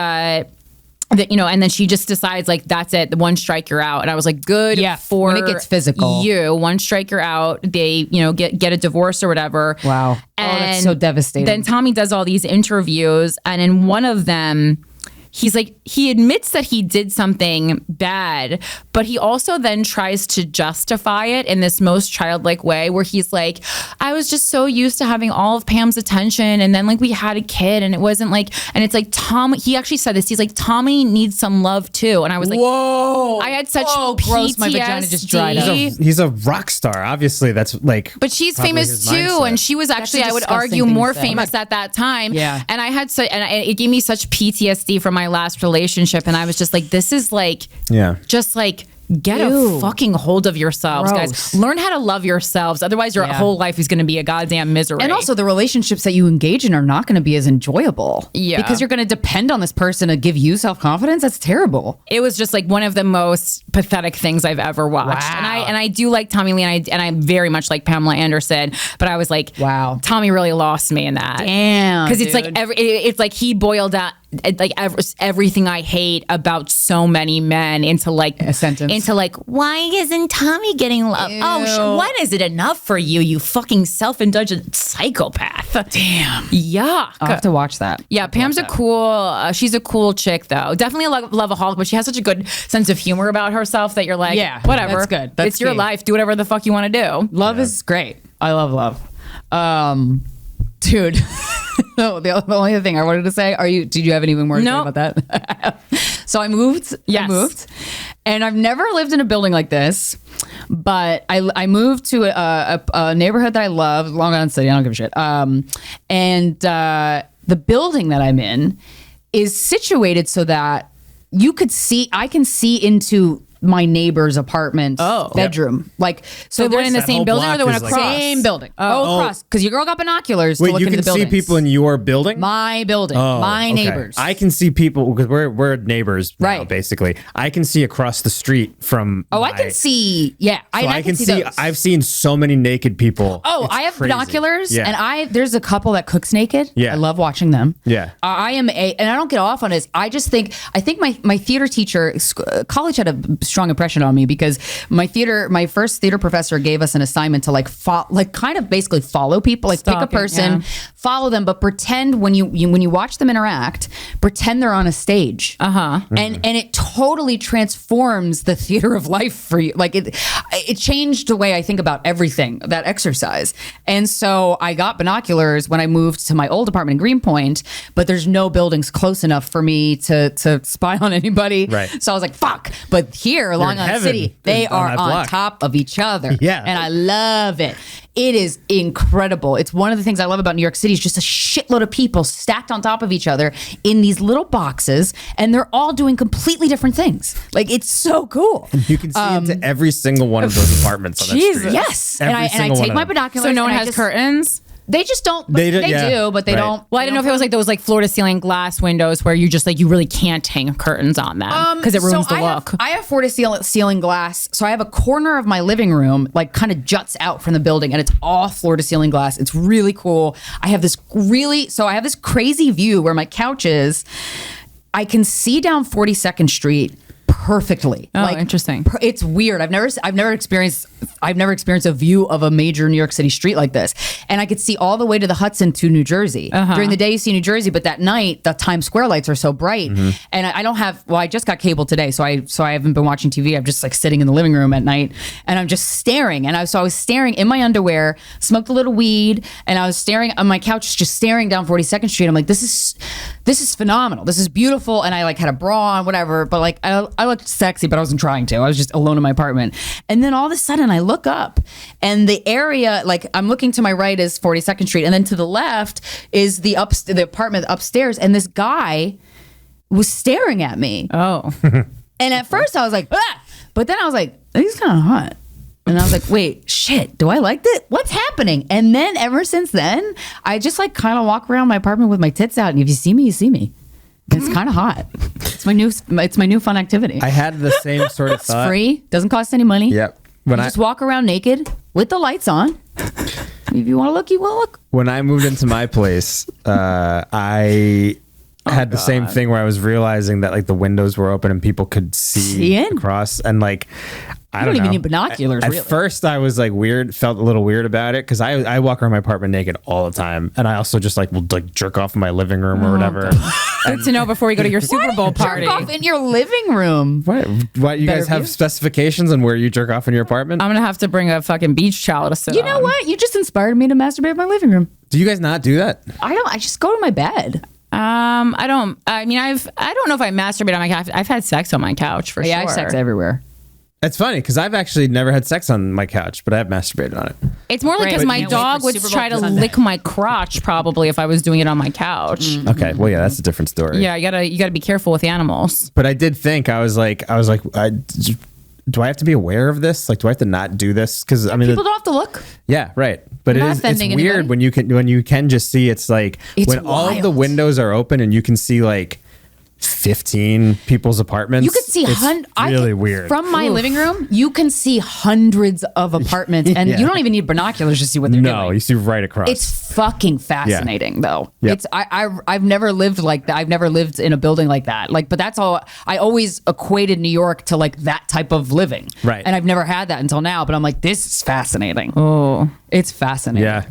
and then she just decides that's it. The one strike, you're out. And I was like, good for when it gets physical. You. One strike, you're out. They, get a divorce or whatever. Wow. And that's so devastating. Then Tommy does all these interviews, and in one of them, he admits that he did something bad, but he also then tries to justify it in this most childlike way where he's like, I was just so used to having all of Pam's attention, and then we had a kid, and it wasn't and it's Tom, he actually said this, he's like, Tommy needs some love too. And I was like, whoa, I had such gross, my vagina just dried up. He's a rock star. Obviously, that's but she's famous too, mindset. And she was actually, I would argue, more famous at that time. Yeah. And I had it gave me such PTSD from my last relationship, and I was just like, this is just get a fucking hold of yourselves, guys. Learn how to love yourselves. Otherwise, your whole life is going to be a goddamn misery. And also, the relationships that you engage in are not going to be as enjoyable. Yeah. Because you're going to depend on this person to give you self-confidence. That's terrible. It was just one of the most pathetic things I've ever watched. Wow. And I do like Tommy Lee, and I very much like Pamela Anderson, but I was like, wow, Tommy really lost me in that. Damn. Because it's he boiled out everything I hate about so many men into a sentence. Into why isn't Tommy getting love? Ew. Oh, when is it enough for you, you fucking self-indulgent psychopath? Damn. Yuck. I'll have to watch that. Yeah, Pam's she's a cool chick though. Definitely a loveaholic, but she has such a good sense of humor about herself that you're like, whatever. That's good. It's your life. Do whatever the fuck you want to do. Love is great. I love love. Dude. No, the only other thing I wanted to say, did you have anything more to say about that? So I moved. Yes. I moved. And I've never lived in a building like this, but I moved to a neighborhood that I love, Long Island City. I don't give a shit. And the building that I'm in is situated so that I can see into my neighbor's apartment bedroom. So they're in the same building or they're in across? Same building. Across. Because your girl got binoculars to look into the buildings. You can see people in your building? My building. My neighbors. I can see people, because we're neighbors now, basically. I can see across the street from I can see, I can see those. I've seen so many naked people. I have binoculars, and there's a couple that cooks naked. Yeah. I love watching them. Yeah. And I don't get off on this. I think my theater teacher, college had a strong impression on me because my first theater professor gave us an assignment to kind of basically follow people, pick a person, follow them, but pretend when you watch them interact, pretend they're on a stage. And it totally transforms the theater of life for you. It changed the way I think about everything, that exercise. And so I got binoculars when I moved to my old apartment in Greenpoint, but there's no buildings close enough for me to spy on anybody. Right. So I was like, fuck. But here, Long Island City, they are on top of each other. Yeah. And I love it. It is incredible. It's one of the things I love about New York City is just a shitload of people stacked on top of each other in these little boxes, and they're all doing completely different things. It's so cool. And you can see into every single one of those apartments on that street. Yes. And I take my binoculars. So no one has curtains? They just don't. They do, but they don't. Well, I don't know if it was those floor to ceiling glass windows where you just you really can't hang curtains on them because it ruins the look. I have floor to ceiling glass, so I have a corner of my living room kind of juts out from the building, and it's all floor to ceiling glass. It's really cool. I have this crazy view where my couch is. I can see down 42nd Street perfectly. Interesting. It's weird. I've never experienced a view of a major New York City street like this. And I could see all the way to the Hudson to New Jersey. During the day you see New Jersey, but that night the Times Square lights are so bright. And I don't have, I just got cable today, so I haven't been watching TV. I'm just sitting in the living room at night and I'm just staring. And I was staring in my underwear, smoked a little weed, and I was staring on my couch, just staring down 42nd Street. I'm like, this is phenomenal. This is beautiful. And I had a bra on, whatever, but I looked sexy, but I wasn't trying to. I was just alone in my apartment. And then all of a sudden I look up and the area, I'm looking to my right is 42nd Street. And then to the left is the apartment upstairs. And this guy was staring at me. Oh. And at first I was like, ah! But then I was like, he's kind of hot. And I was like, wait, shit, do I like this? What's happening? And then ever since then, I just like kind of walk around my apartment with my tits out. And if you see me, you see me. It's kind of hot. It's my new fun activity. I had the same sort of thought. It's free. Doesn't cost any money. Yep. You just walk around naked with the lights on. If you want to look, you will look. When I moved into my place, I had the same thing where I was realizing that like the windows were open and people could see in across, and like I don't even know. need binoculars. At Really. first, I was like felt a little weird about it because I walk around my apartment naked all the time, and I also just like will like jerk off in my living room or whatever. Good to know before we go to your Super Bowl party. Jerk off in your living room. What you guys have view? specifications on where you jerk off in your apartment? I'm gonna have to bring a fucking beach towel to sit You know on. what? You just inspired me to masturbate in my living room. Do you guys not do that? I don't. I just go to my bed. I don't. I mean, I don't know if I masturbate on my couch. I've had sex on my couch for sure. I have sex everywhere. It's funny because I've actually never had sex on my couch, but I have masturbated on it. It's more like Great. because my Can't wait dog for would Super Bowl try to Sunday. lick my crotch probably if I was doing it on my couch. Okay, well, yeah, that's a different story. Yeah, you gotta be careful with animals. But I did think I was like, do I have to be aware of this? Like, do I have to not do this? Because I mean, People don't have to look. yeah, right. But You're not it's offending weird anybody. when you can just see. It's like It's when all of the wild. windows are open and you can see like 15 people's apartments. You could see really weird from my living room. You can see hundreds of apartments, and Yeah. you don't even need binoculars to see what they're doing. No, you see right across. It's fucking fascinating, though. Yep. It's I've never lived like that. I've never lived in a building like that. Like, but that's all. I always equated New York to like that type of living, Right. And I've never had that until now. But I'm like, this is fascinating. Oh, It's fascinating. yeah.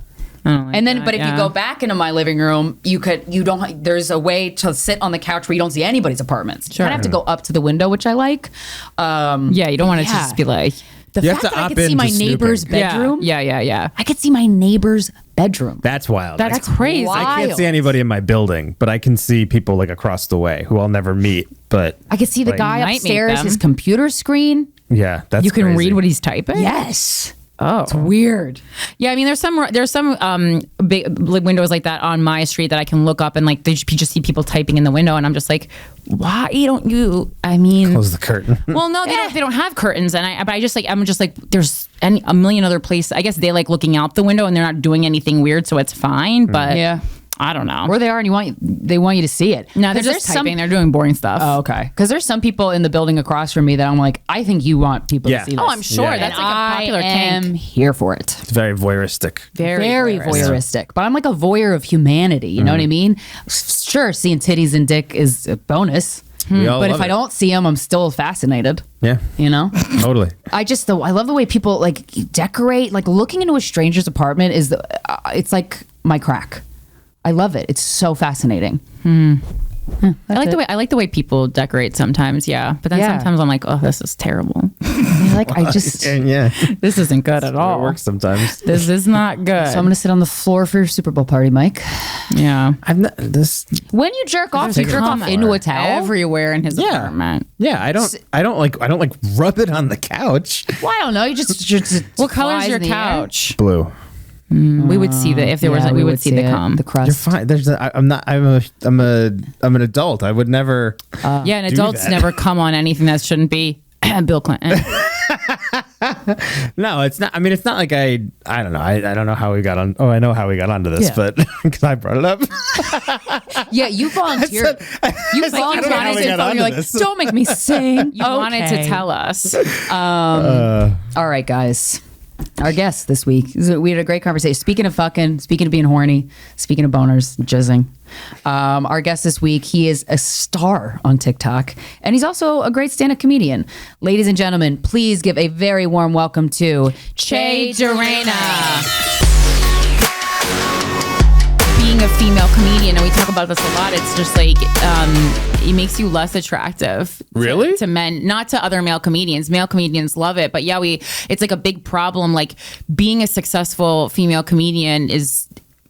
I don't like And then, that, but if you yeah. go back into my living room, there's a way to sit on the couch where you don't see anybody's apartments. You Sure. kind of have to go up to the window, which I like. Yeah, you don't want it to Yeah. just be like, The You have fact to that I opt could see into my neighbor's snooping. bedroom. Yeah. I could see my neighbor's bedroom. That's wild. That's crazy. wild. I can't see anybody in my building, but I can see people like across the way who I'll never meet. But I could see the like, guy might meet upstairs, them. his computer screen. yeah, that's You can crazy. read what he's typing. Yes. Oh, It's weird. yeah. I mean, there's some big windows like that on my street that I can look up and like you just see people typing in the window, and I'm just like, why don't you? I mean, Close the curtain. well, no, they don't have curtains, and I'm just like, there's a million other places. I guess they like looking out the window and they're not doing anything weird, so it's fine. But Yeah. I don't know. Where they are, and they want you to see it. No, they're 'Cause just there's typing. They're doing boring stuff. Oh, okay. Because there's some people in the building across from me that I'm like, I think you want people Yeah. to see this. Oh, I'm sure. Yeah. That's And like a popular I am kink. here for it. It's very voyeuristic. Very voyeuristic. But I'm like a voyeur of humanity. You know what I mean? Sure, seeing titties and dick is a bonus. We all But love if I it. don't see them, I'm still fascinated. Yeah, You know? totally. I love the way people like decorate. Like looking into a stranger's apartment is it's like my crack. I love it. It's so fascinating. I like the way people decorate sometimes. Yeah, but then Yeah. sometimes I'm like, oh, this is terrible. I just. And yeah, This isn't good at it all. works sometimes. This is not good. So I'm gonna sit on the floor for your Super Bowl party, Mike. yeah. I'm not this. When you jerk off, do you Take it jerk off far. into a towel? Everywhere in his Yeah. apartment. Yeah, I don't like rub it on the couch. Well, I don't know. You just What color is flies your in the air. couch? Blue. We would see the if there was Yeah, we would see the it, cum. the crust. You're fine. I'm an adult. I would never. Yeah, and do adults that. never come on anything that shouldn't be. Bill Clinton. No, it's not. I mean, it's not like I don't know. I don't know how we got on. Oh, I know how we got onto this, Yeah. but because I brought it up. Yeah, you volunteered. You I don't know how we volunteered. got onto You're like, this. don't make me sing. You wanted to tell us. All right, guys. Our guest this week, we had a great conversation. Speaking of fucking, speaking of being horny, speaking of boners, jizzing. Our guest this week, he is a star on TikTok, and he's also a great stand-up comedian. Ladies and gentlemen, please give a very warm welcome to Che Durena. Being a female comedian, and we talk about this a lot, it's just like it makes you less attractive Really? to men, not to other male comedians. Male comedians love it, but yeah, it's like a big problem. Like being a successful female comedian is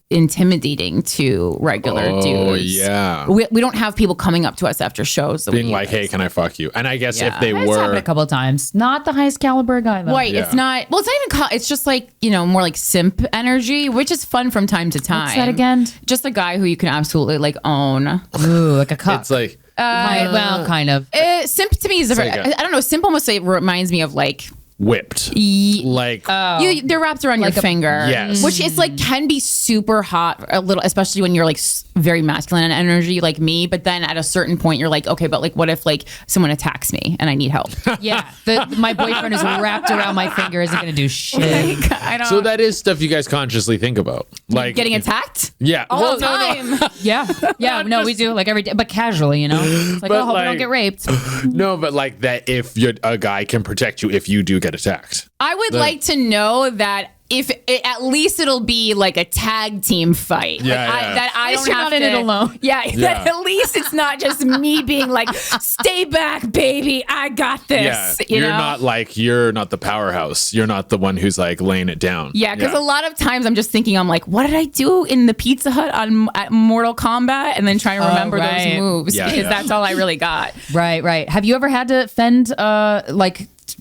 intimidating to regular dudes. Oh, yeah. We don't have people coming up to us after shows that Being we like, hey, can I fuck you? And I guess Yeah. if they It's happened were. a couple of times. Not the highest caliber guy, though. Right, Yeah. it's not. Well, it's not even. It's just like more like simp energy, which is fun from time to time. What's that again? Just a guy who you can absolutely like own. Ooh, like a cup. It's like, Kind of. Simp to me is a very, like I don't know. Simp almost reminds me of like whipped. Like they're wrapped around your finger. Yes. Which is like can be super hot a little, especially when you're like very masculine in energy like me. But then at a certain point you're like, okay, but like what if like someone attacks me and I need help? Yeah. My boyfriend is wrapped around my finger, isn't going to do shit. Like, I don't. so that is stuff you guys consciously think about. Like getting attacked? Yeah. All the time. Yeah. No, we do like every day, but casually, you know? It's like, But, hope I like- don't get raped. No, but like that if a guy can protect you if you do get attacked. I would like to know that if at least it'll be like a tag team fight. Yeah, like yeah. that I least don't you're have not in to, it alone. Yeah, that at least it's not just me being like, stay back, baby, I got this. Yeah. You You're know? you're not the powerhouse. You're not the one who's like laying it down. Yeah, because a lot of times I'm just thinking, I'm like, what did I do in the Pizza Hut at Mortal Kombat? And then trying to remember right. those moves Yeah, because yeah. that's all I really got. Right. Have you ever had to fend,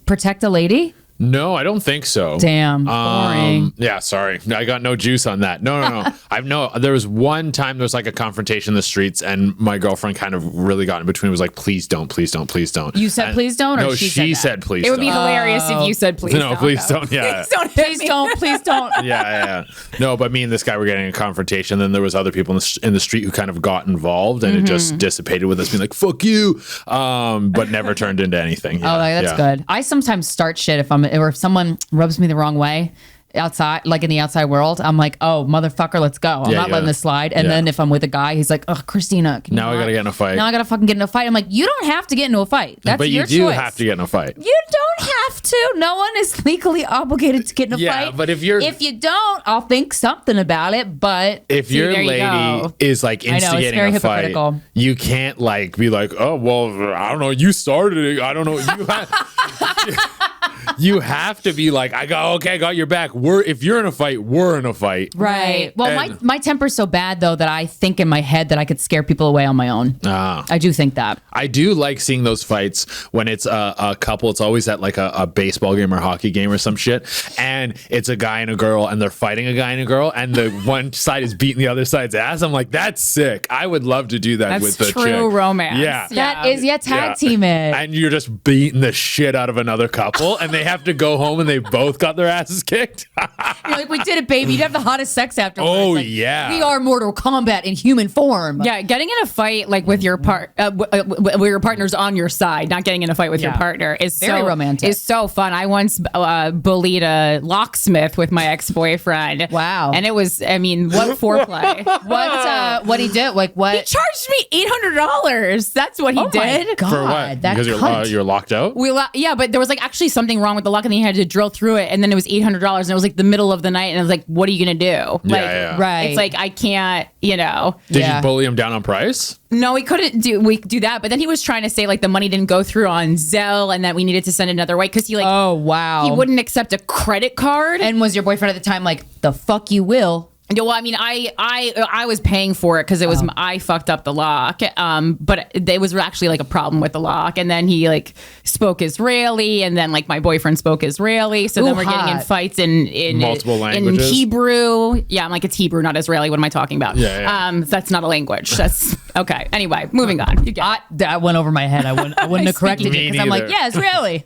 protect a lady? No, I don't think so. Damn, boring. Yeah, sorry. I got no juice on that. No. There was one time there was like a confrontation in the streets and my girlfriend kind of really got in between. Was like, please don't. You said please don't, or no, she said that? please It would be don't. hilarious if you said, please No, don't. please don't. Yeah. Please don't. Please don't. Please don't. Yeah. No, but me and this guy were getting a confrontation. Then there was other people in the street who kind of got involved, and it just dissipated with us being like "fuck you," but never turned into anything. Yeah, That's good. I sometimes start shit if someone rubs me the wrong way outside, like in the outside world. I'm like, oh, motherfucker, let's go. I'm not letting this slide. And then if I'm with a guy, he's like, oh, Krystyna. Now I gotta get in a fight. Now I gotta fucking get in a fight. I'm like, you don't have to get into a fight. That's but you your do choice. have to get in a fight. You don't have to. No one is legally obligated to get in a Yeah, fight. but if you don't, I'll think something about it. But if your there you lady go. is like it's instigating very a fight, hypocritical. you can't like be like, oh well, I don't know, you started it. I don't know. You have to be like, I got your back. If you're in a fight, we're in a fight. right. Well, And- my temper's so bad though that I think in my head that I could scare people away on my own. I do think that. I do like seeing those fights when it's a couple. It's always at like a baseball game or hockey game or some shit. And it's a guy and a girl and they're fighting a guy and a girl and the one side is beating the other side's ass. I'm like, that's sick. I would love to do that That's with the true chick. romance. Yeah. That is, tag team it. And you're just beating the shit out of another couple and they have to go home and they both got their asses kicked. You're like, we did it, baby. You'd have the hottest sex afterwards. Oh, Like, yeah. We are Mortal Kombat in human form. Yeah, getting in a fight like with your where your partner's on your side, not getting in a fight with your partner is Very so romantic. Is so fun. I once bullied a locksmith with my ex-boyfriend. Wow. And it was, I mean, what foreplay? What he did? Like what? He charged me $800. That's what he did. My God, For what? That Because cunt. you're locked out? Yeah, but there was like actually something wrong with the lock, and he had to drill through it, and then it was $800, and it was like the middle of the night, and I was like, "What are you gonna do?" Like, yeah. Right. It's like I can't, Did Yeah. you bully him down on price? No, we couldn't do that. But then he was trying to say like the money didn't go through on Zelle, and that we needed to send another way because he like Oh wow. he wouldn't accept a credit card. And was your boyfriend at the time like, the fuck you will? Well, I mean, I was paying for it because it was I fucked up the lock. But there was actually like a problem with the lock, and then he like spoke Israeli, and then like my boyfriend spoke Israeli. So then Ooh, we're getting in hot. fights in Multiple languages? in Hebrew. Yeah, I'm like it's Hebrew, not Israeli. What am I talking about? Yeah. That's not a language. That's okay. Anyway, moving on. You get it. That went over my head. I wouldn't have corrected Me you because I'm like, neither. yeah, Israeli.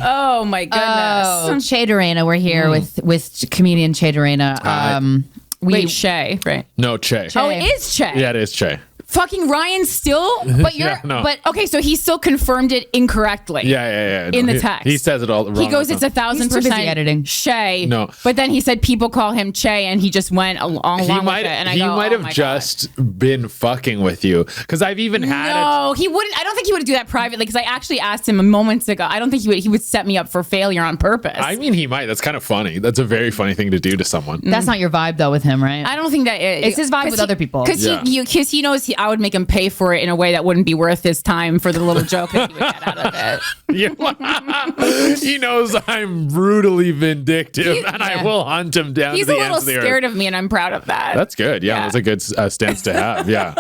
Oh my goodness. Che Durena, we're here with comedian Che Durena. Wait, Shay, right? No, Che. Oh, it is Che. Yeah, it is Che. Fucking Ryan still? But you're, Yeah, no. but Okay, so he still confirmed it incorrectly. Yeah. In No, the text. He says it all wrong. He goes, it's 1,000% busy editing. Shay. No. But then he said people call him Che, and he just went along He with might it. And I he go, might oh have my just been fucking with you because I've even God. had No, he wouldn't. I don't think he would do that privately because I actually asked him moments ago. I don't think he would set me up for failure on purpose. I mean, he might. That's kind of funny. That's a very funny thing to do to someone. that's not your vibe though with him, right? I don't think that It's his vibe with other people. Because Yeah. he knows I would make him pay for it in a way that wouldn't be worth his time for the little joke that he would get out of it. Yeah. He knows I'm brutally vindictive and I will hunt him down He's to a the little ends of the scared earth. of me, and I'm proud of that. That's good. Yeah, Yeah. that's a good stance to have. Yeah.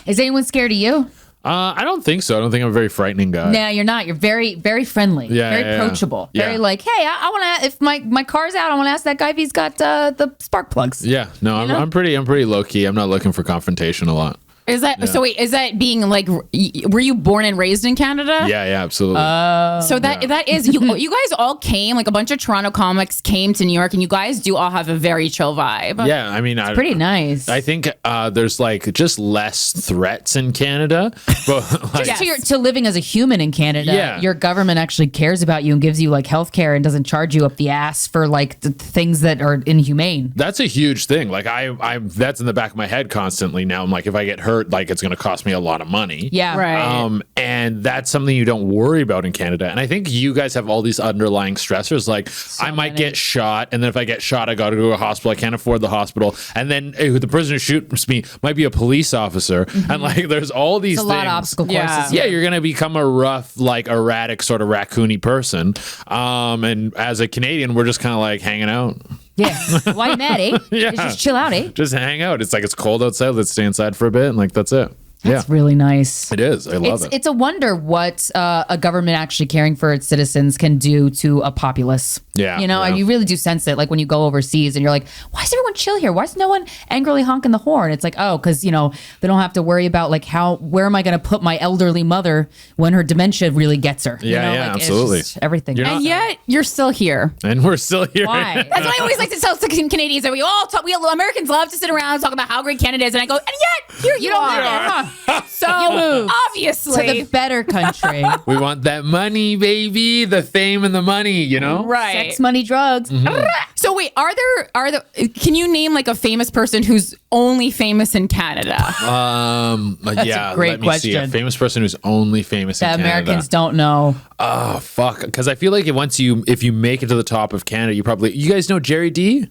Is anyone scared of you? I don't think so. I don't think I'm a very frightening guy. No, you're not. You're very, very friendly. Yeah, very yeah, yeah. approachable. Yeah. Very like, hey, I want to. If my car's out, I want to ask that guy if he's got the spark plugs. Yeah. No, I'm pretty low key. I'm not looking for confrontation a lot. Is that so? Wait, is that being like? Were you born and raised in Canada? Yeah, absolutely. So that is you. You guys all came, like a bunch of Toronto comics came to New York, and you guys do all have a very chill vibe. Yeah, I mean, Pretty nice. I think there's like just less threats in Canada, but like, Just to living as a human in Canada, your government actually cares about you and gives you like healthcare and doesn't charge you up the ass for like the things that are inhumane. that's a huge thing. Like I that's in the back of my head constantly now. I'm like, if I get hurt, like it's going to cost me a lot of money. Yeah. Right. And that's something you don't worry about in Canada. And I think you guys have all these underlying stressors. Like I might get shot, and then if I get shot, I got to go to a hospital. I can't afford the hospital, and then the person who shoots me might be a police officer, and like there's all these It's a things. lot of obstacle courses. Yeah, you're gonna become a rough, like erratic, sort of raccoony person. And as a Canadian, we're just kind of like hanging out. Yeah. Why mad, eh? Yeah. Just chill out, eh? Just hang out. It's like it's cold outside. Let's stay inside for a bit, and like that's it. That's really nice. It is. I love it. It's a wonder what a government actually caring for its citizens can do to a populace. Yeah, You know, yeah. and you really do sense it. Like when you go overseas and you're like, why is everyone chill here? Why is no one angrily honking the horn? It's like, oh, because, you know, they don't have to worry about like where am I going to put my elderly mother when her dementia really gets her? Yeah, you know? yeah, Like, it's absolutely. just everything. You're And not- yet you're still here. And we're still here. Why? That's what I always like to tell Canadians that we all talk. We Americans love to sit around and talk about how great Canada is, and I go, and yet here you don't are. live there, huh? So moved obviously, To the better country. We want that money, baby. The fame and the money, you know? right. Sex, money, drugs. So wait, are there? Can you name like a famous person who's only famous in Canada? Yeah, a great let me see. A question. famous person who's only famous in That Canada. Americans don't know. Oh, fuck. Because I feel like if you make it to the top of Canada, you guys know Jerry D?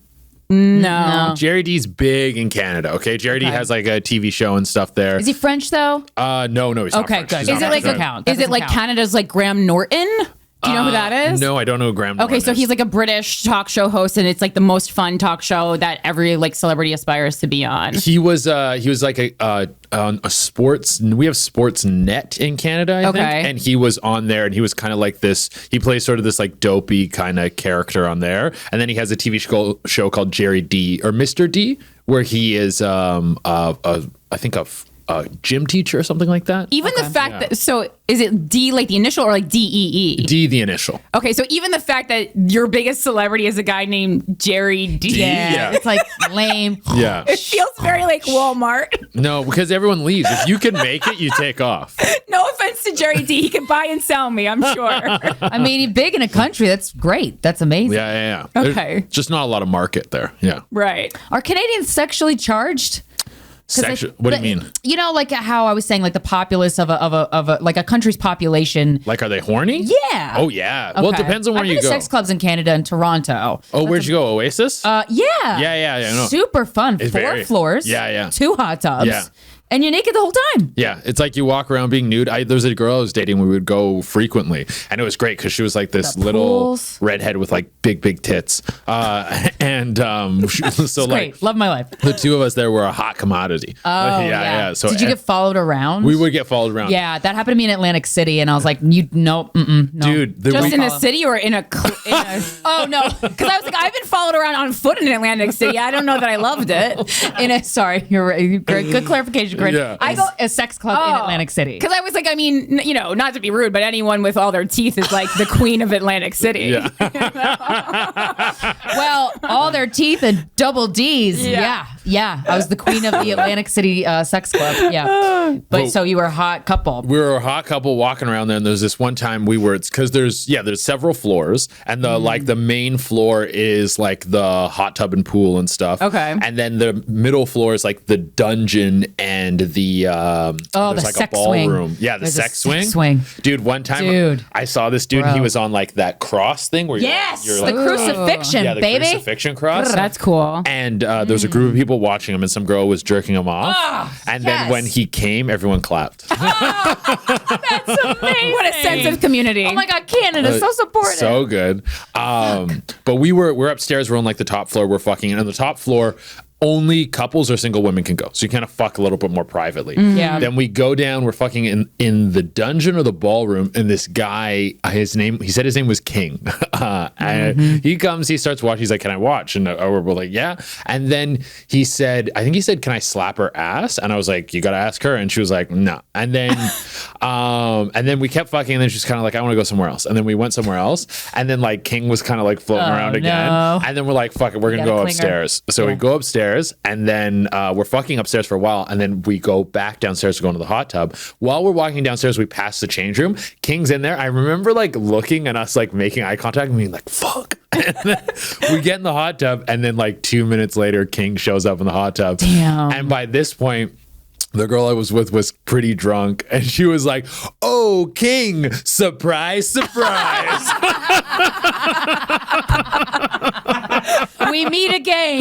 No. Jerry D's big in Canada, okay? Jerry D has like a TV show and stuff there. Is he French though? No, he's not Okay, French. good. He's Is not it like French. a count? Is it like count. Canada's like Graham Norton? Do you know who that is? No, I don't know who Graham Norton Okay, so is. he's like a British talk show host, and it's like the most fun talk show that every like celebrity aspires to be on. He was like on a sports. We have Sportsnet in Canada, I think, Okay. and he was on there, and he was kind of like this. He plays sort of this like dopey kind of character on there, and then he has a TV show called Jerry D or Mr. D, where he is I think a gym teacher or something like that. Even the fact that, so is it D like the initial or like DEE? D, the initial. Okay, so even the fact that your biggest celebrity is a guy named Jerry D. Yeah. It's like lame. Yeah. It feels very like Walmart. No, because everyone leaves. If you can make it, you take off. No offense to Jerry D. He can buy and sell me, I'm sure. I mean, he's big in a country. That's great. That's amazing. Yeah. There's Okay. just not a lot of market there. Yeah. Right. Are Canadians sexually charged? What do you mean? You know, like how I was saying, like the populace of a like a country's population. Like, are they horny? Yeah. Oh, yeah. Well, it Okay. depends on where I've you been to go. sex clubs in Canada and Toronto. Oh, where'd you go? Oasis? Yeah. Yeah, I know. Super fun. It's 4 very- floors. Yeah. 2 hot tubs. Yeah. And you're naked the whole time. Yeah, it's like you walk around being nude. There's a girl I was dating. We would go frequently, and it was great because she was like this The little pools. redhead with like big tits. So like Great. Love my life. the two of us there were a hot commodity. Oh, yeah. So did you get followed around? we would get followed around. Yeah, that happened to me in Atlantic City, and I was like, no. dude. Just in a city or in a Oh no, because I was like, I've been followed around on foot in Atlantic City. I don't know that I loved it. sorry, you're right. Good clarification, Corinne. Yeah. I go a sex club in Atlantic City. Because I was like, I mean, you know, not to be rude, but anyone with all their teeth is like the queen of Atlantic City. Yeah. Well, all their teeth and double D's. Yeah. I was the queen of the Atlantic City sex club. Yeah, but Well, so you were a hot couple. We were a hot couple walking around there, and there's this one time it's because there's several floors, and the main floor is like the hot tub and pool and stuff. Okay. And then the middle floor is like the dungeon and the there's the like sex a swing. ballroom. Yeah, the There's a sex sex swing. swing. Dude, one time Dude. I saw this dude, and he Bro. was on like that cross thing where Yes, you're the like crucifixion, the baby. crucifixion cross. That's cool. And there was a group of people watching him, and some girl was jerking him off. And then yes. when he came, everyone clapped. That's amazing. What a sense of community. Oh my God, Canada's so supportive. So good. But we're upstairs. We're on like the top floor. We're fucking, and on the top floor, only couples or single women can go. So you kind of fuck a little bit more privately. Yeah. Then we go down, we're fucking in the dungeon or the ballroom, and this guy, he said his name was King. And he comes, he starts watching, he's like, can I watch? And we're like, yeah. And then he said, can I slap her ass? And I was like, you gotta ask her. And she was like, no. And then we kept fucking, and then she's kind of like, I want to go somewhere else. And then we went somewhere else. And then like King was kind of like floating around again. No. And then we're like, fuck it, we're gonna go upstairs. So we go upstairs, and then we're fucking upstairs for a while, and then we go back downstairs to go into the hot tub. While we're walking downstairs, we pass the change room. King's in there. I remember like looking and us like making eye contact and being like, fuck. And then we get in the hot tub, and then like 2 minutes later, King shows up in the hot tub. Damn. And by this point, the girl I was with was pretty drunk, and she was like, oh, King, surprise, surprise. We meet again.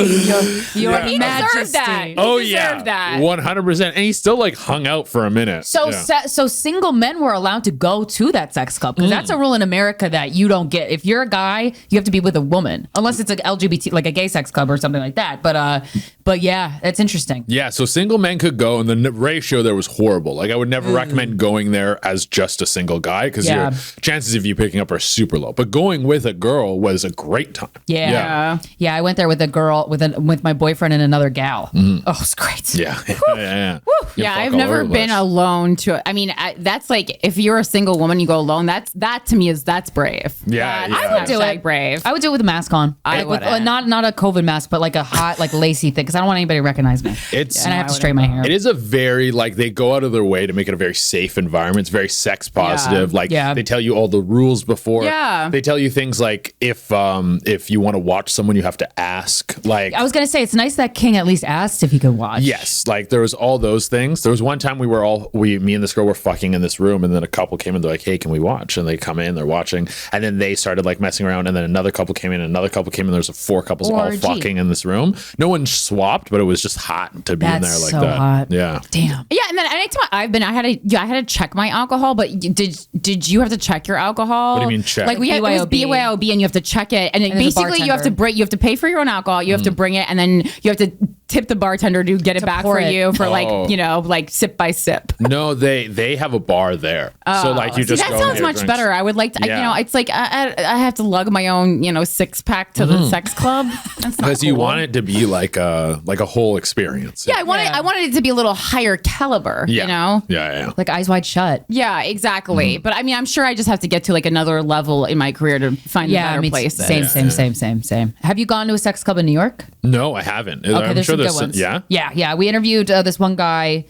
Your He Majesty. deserved that. He Oh deserved yeah, that. 100%. And he still like hung out for a minute. So, Yeah. so single men were allowed to go to that sex club, because that's a rule in America that you don't get. If you're a guy, you have to be with a woman, unless it's an LGBT, like a gay sex club or something like that. But yeah, that's interesting. Yeah, so single men could go, and the ratio there was horrible. Like, I would never recommend going there as just a single guy, because your chances of you picking up are super low. But going with a girl was a great time. Yeah. I went there with a girl, with my boyfriend and another gal. Oh, it's great. Yeah. Yeah, I've never been alone to. I mean, that's like, if you're a single woman, you go alone. That to me that's brave. Yeah, That's yeah. I would do it. Brave. I would do it with a mask on. I With, wouldn't. not a COVID mask, but like a hot, like lacy thing, because I don't want anybody to recognize me. And I have to straighten my hair. It is a very, like, they go out of their way to make it a very safe environment. It's very sex positive. Like, they tell you all the rules before. Yeah. They tell you things like, if you want to watch someone, you have to ask. Like, I was gonna say, it's nice that King at least asked if he could watch. yes, like there was all those things. There was one time me and this girl were fucking in this room, and then a couple came in. They're like, "Hey, can we watch?" And they come in, they're watching, and then they started like messing around. And then another couple came in, another couple came in. There's 4 couples all Orgy. fucking in this room. No one swapped, but it was just hot to be in there That's like so that. hot. Yeah. Damn. Yeah, and then anytime I've been, I had to check my alcohol. But did you have to check your alcohol? What do you mean check? Like it was BYOB. BYOB, and you have to check it, and then there's a basically you have to bartender. you have to pay for your own alcohol. You have to bring it, and then you have to tip the bartender to get it back pour for it. you for Oh. like sip by sip. No, they have a bar there. So like you See, just that go sounds and get much drinks. better. I would like to. Yeah. It's like I have to lug my own 6-pack to the sex club. That's not Because you cool. want it to be like a whole experience. Yeah, I wanted it to be a little higher caliber. Yeah. You know. Yeah. Like Eyes Wide Shut. Yeah, exactly. But I mean, I'm sure I just have to get to like another level in my career to find better places. Same. Have you gone to a sex club in New York? No, I haven't. Okay, I'm there's sure some good there's ones. yeah. We interviewed this one guy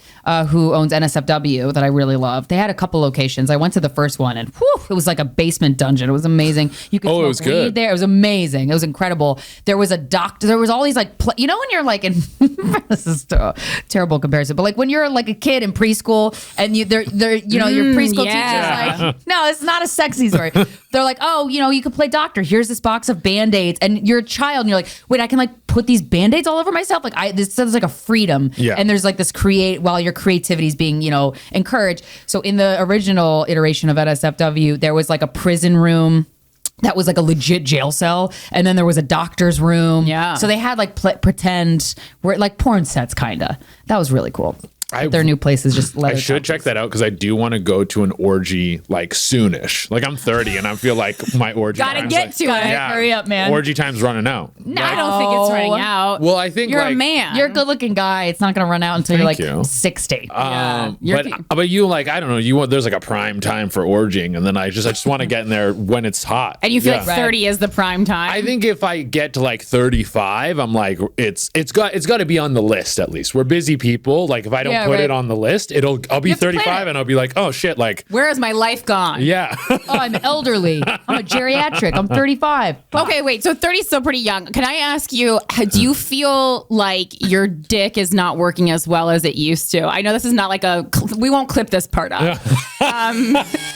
who owns NSFW that I really love. They had a couple locations. I went to the first one, and whew, it was like a basement dungeon. It was amazing. You could Oh, it smoke was weed good. there. It was amazing. It was incredible. There was a doctor. There was all these like, when you're like in this is a terrible comparison, but like when you're like a kid in preschool and your preschool yeah. teacher's like, no, it's not a sexy story. They're like, oh, you could play doctor. Here's this box of Band-Aids, and you're a child, and you're like, wait, I can like put these Band-Aids all over myself. Like this sounds like a freedom. Yeah. And there's like this while your creativity is being, encouraged. So in the original iteration of NSFW, there was like a prison room that was like a legit jail cell, and then there was a doctor's room. Yeah. So they had like pretend, like porn sets, kind of. That was really cool. Their new place is just leather. I should check that out because I do want to go to an orgy like soonish. Like I'm 30 and I feel like my orgy. Gotta time's get like, to it. Hurry up, man. Orgy time's running out. No, I don't think it's running out. Well, I think you're like, a man. You're a good-looking guy. It's not going to run out until Thank you're like you. 60. But you like, I don't know, there's like a prime time for orgying, and then I just want to get in there when it's hot. And you feel Yeah. like 30 is the prime time. I think if I get to like 35, I'm like, it's got to be on the list at least. We're busy people. Like if I don't put it on the list, I'll be have to plan 35 it. and I'll be like, oh shit, like where has my life gone? yeah. Oh, I'm elderly. I'm a geriatric. I'm 35. Okay, wait. So 30 is still pretty young. Can I ask you, do you feel like your dick is not working as well as it used to? I know this is not like we won't clip this part up.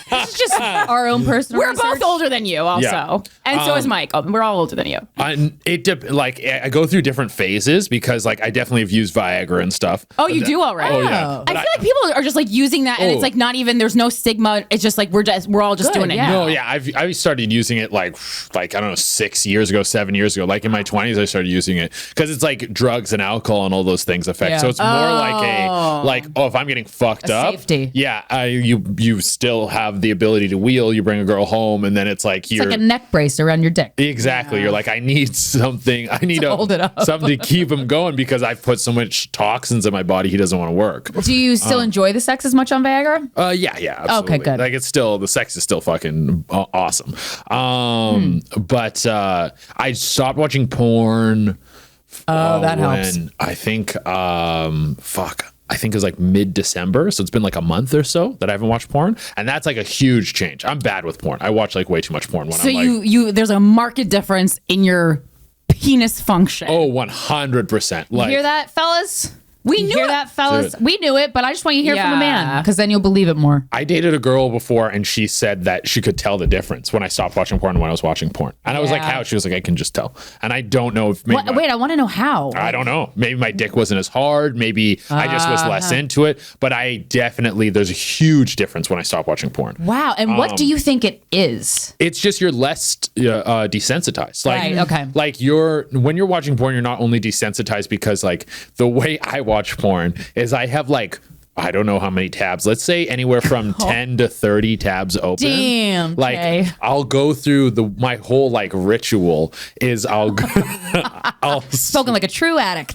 This is just our own personal We're research. both older than you, also, Yeah. and so is Mike. We're all older than you. I go through different phases because like I definitely have used Viagra and stuff. Oh, you do already. Oh yeah. I feel like people are just like using that, and it's like not even. There's no stigma. It's just like we're all just Good, doing it. yeah. No, yeah, I started using it like I don't know 6 years ago, 7 years ago. Like in my 20s, I started using it because it's like drugs and alcohol and all those things affect. Yeah. So it's more if I'm getting fucked up, safety. Yeah, you still have the ability to wheel. You bring a girl home, and then it's like It's like a neck brace around your dick. Exactly. You're like, I need something. I need hold it up. something to keep him going because I've put so much toxins in my body. He doesn't want to work. Do you still enjoy the sex as much on Viagra? Yeah, absolutely. Okay, good. Like it's still the sex is still fucking awesome. But I stopped watching porn. Oh, that helps. I think I think it was like mid-December, so it's been like a month or so that I haven't watched porn, and that's like a huge change. I'm bad with porn. I watch like way too much porn when So I'm like, you there's a marked difference in your penis function. oh, 100%. Like, Hear that, fellas? We You knew hear it. that, fellas? Dude. We knew it, but I just want you to hear from a man Yeah. because then you'll believe it more. I dated a girl before, and she said that she could tell the difference when I stopped watching porn and when I was watching porn. And I was like, Yeah. how? She was like, I can just tell. And I don't know if maybe Wait, I want to know how. I don't know. Maybe my dick wasn't as hard. Maybe I just was less into it. But there's a huge difference when I stopped watching porn. Wow. And what do you think it is? It's just you're less desensitized. Like, Right, okay. Like when you're watching porn, you're not only desensitized because like the way I watch porn is I have like, I don't know how many tabs. Let's say anywhere from 10 to 30 tabs open. Damn, Like okay. I'll go through my whole like ritual is I'll Spoken like a true addict.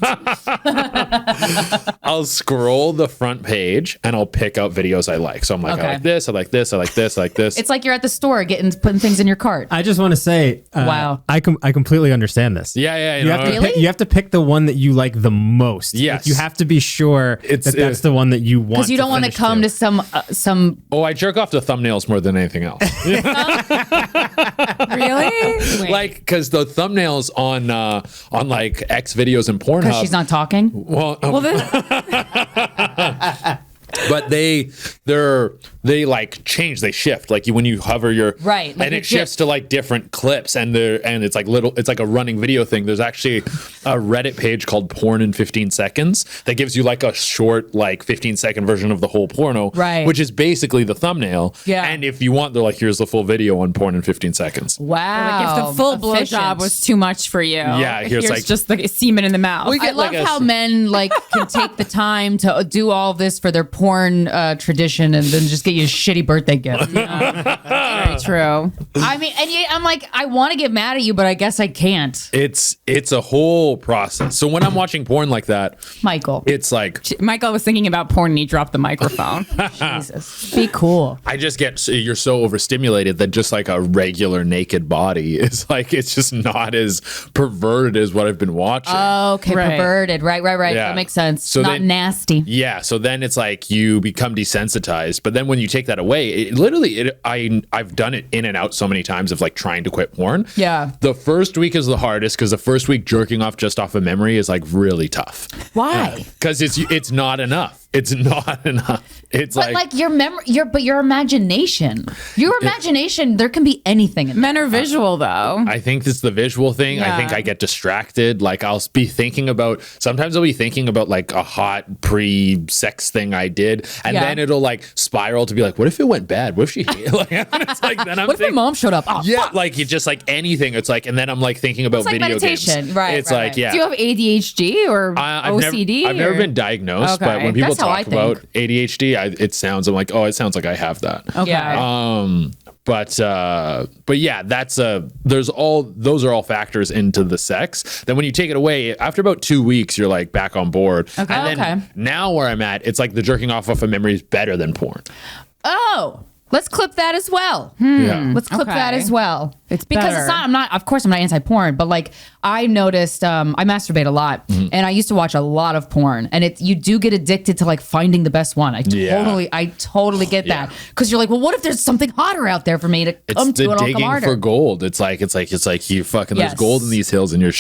I'll scroll the front page and I'll pick out videos I like. So I'm like, Okay. I like this, I like this, I like this, I like this. It's like you're at the store putting things in your cart. I just want to say, Wow. I completely understand this. yeah, You have, to Really? you have to pick the one that you like the most. Yes. Like, you have to be sure that's the one that you want. Because you don't want to finish come to some. Oh, I jerk off to thumbnails more than anything else. Really? Like, because the thumbnails on like X videos and Pornhub. Because she's not talking. Well, Well, but they like change, they shift. Like when you hover your Right, like and a it shifts to like different clips, and it's like a running video thing. There's actually a Reddit page called Porn in 15 Seconds that gives you like a short like 15-second version of the whole porno, Right. which is basically the thumbnail. Yeah. And if you want, they're like, here's the full video on Porn in 15 seconds. Wow. if the full Efficient. blowjob was too much for you, Yeah, here's here's like- just the semen in the mouth. We I get love like a- how men like can take the time to do all this for their porn tradition and then just get you a shitty birthday gift. Very true. I mean, and yet I'm like, I want to get mad at you, but I guess I can't. It's a whole process. So when I'm watching porn like that, Michael, it's like Michael was thinking about porn and he dropped the microphone. Jesus, be cool. I just you're so overstimulated that just like a regular naked body is like, it's just not as perverted as what I've been watching. Okay, Right. perverted. Right. Yeah. That makes sense. So Not then- nasty. Yeah, so then it's like you become desensitized, but then when you take that away, I've done it in and out so many times of like trying to quit porn. Yeah. The first week is the hardest because the first week jerking off just off of memory is like really tough Why? because it's not enough. It's not enough. It's But like your memory, your imagination, there can be anything in Men are visual though. I think it's the visual thing. I Yeah. think I get distracted. Like sometimes I'll be thinking about like a hot pre-sex thing I did, and Yeah. then it'll like spiral to be like, what if it went bad? What if she like, and it's like then I'm What if my thinking, mom showed up? Oh, yeah, fuck. like it's just like anything. It's like, and then I'm like thinking about It's like video meditation. games. Right, It's right, like, right. yeah. Do you have ADHD or I've OCD? I've never or- been diagnosed, but Okay. when people That's how I talk about think. ADHD, I'm like, oh, it sounds like I have that. Okay. Yeah. But yeah, those are all factors into the sex. Then when you take it away, after about 2 weeks, you're like back on board. Okay. And then Okay. now where I'm at, it's like the jerking off of a memory is better than porn. Oh, let's clip that as well. Yeah. Let's clip Okay. that as well. It's because better. it's not. Of course, I'm not anti-porn, but like I noticed, I masturbate a lot, and I used to watch a lot of porn, and you do get addicted to like finding the best one. I totally get that, because you're like, well, what if there's something hotter out there for me to come to, and I'll come digging harder. for gold. It's like you fucking there's gold in these hills, and you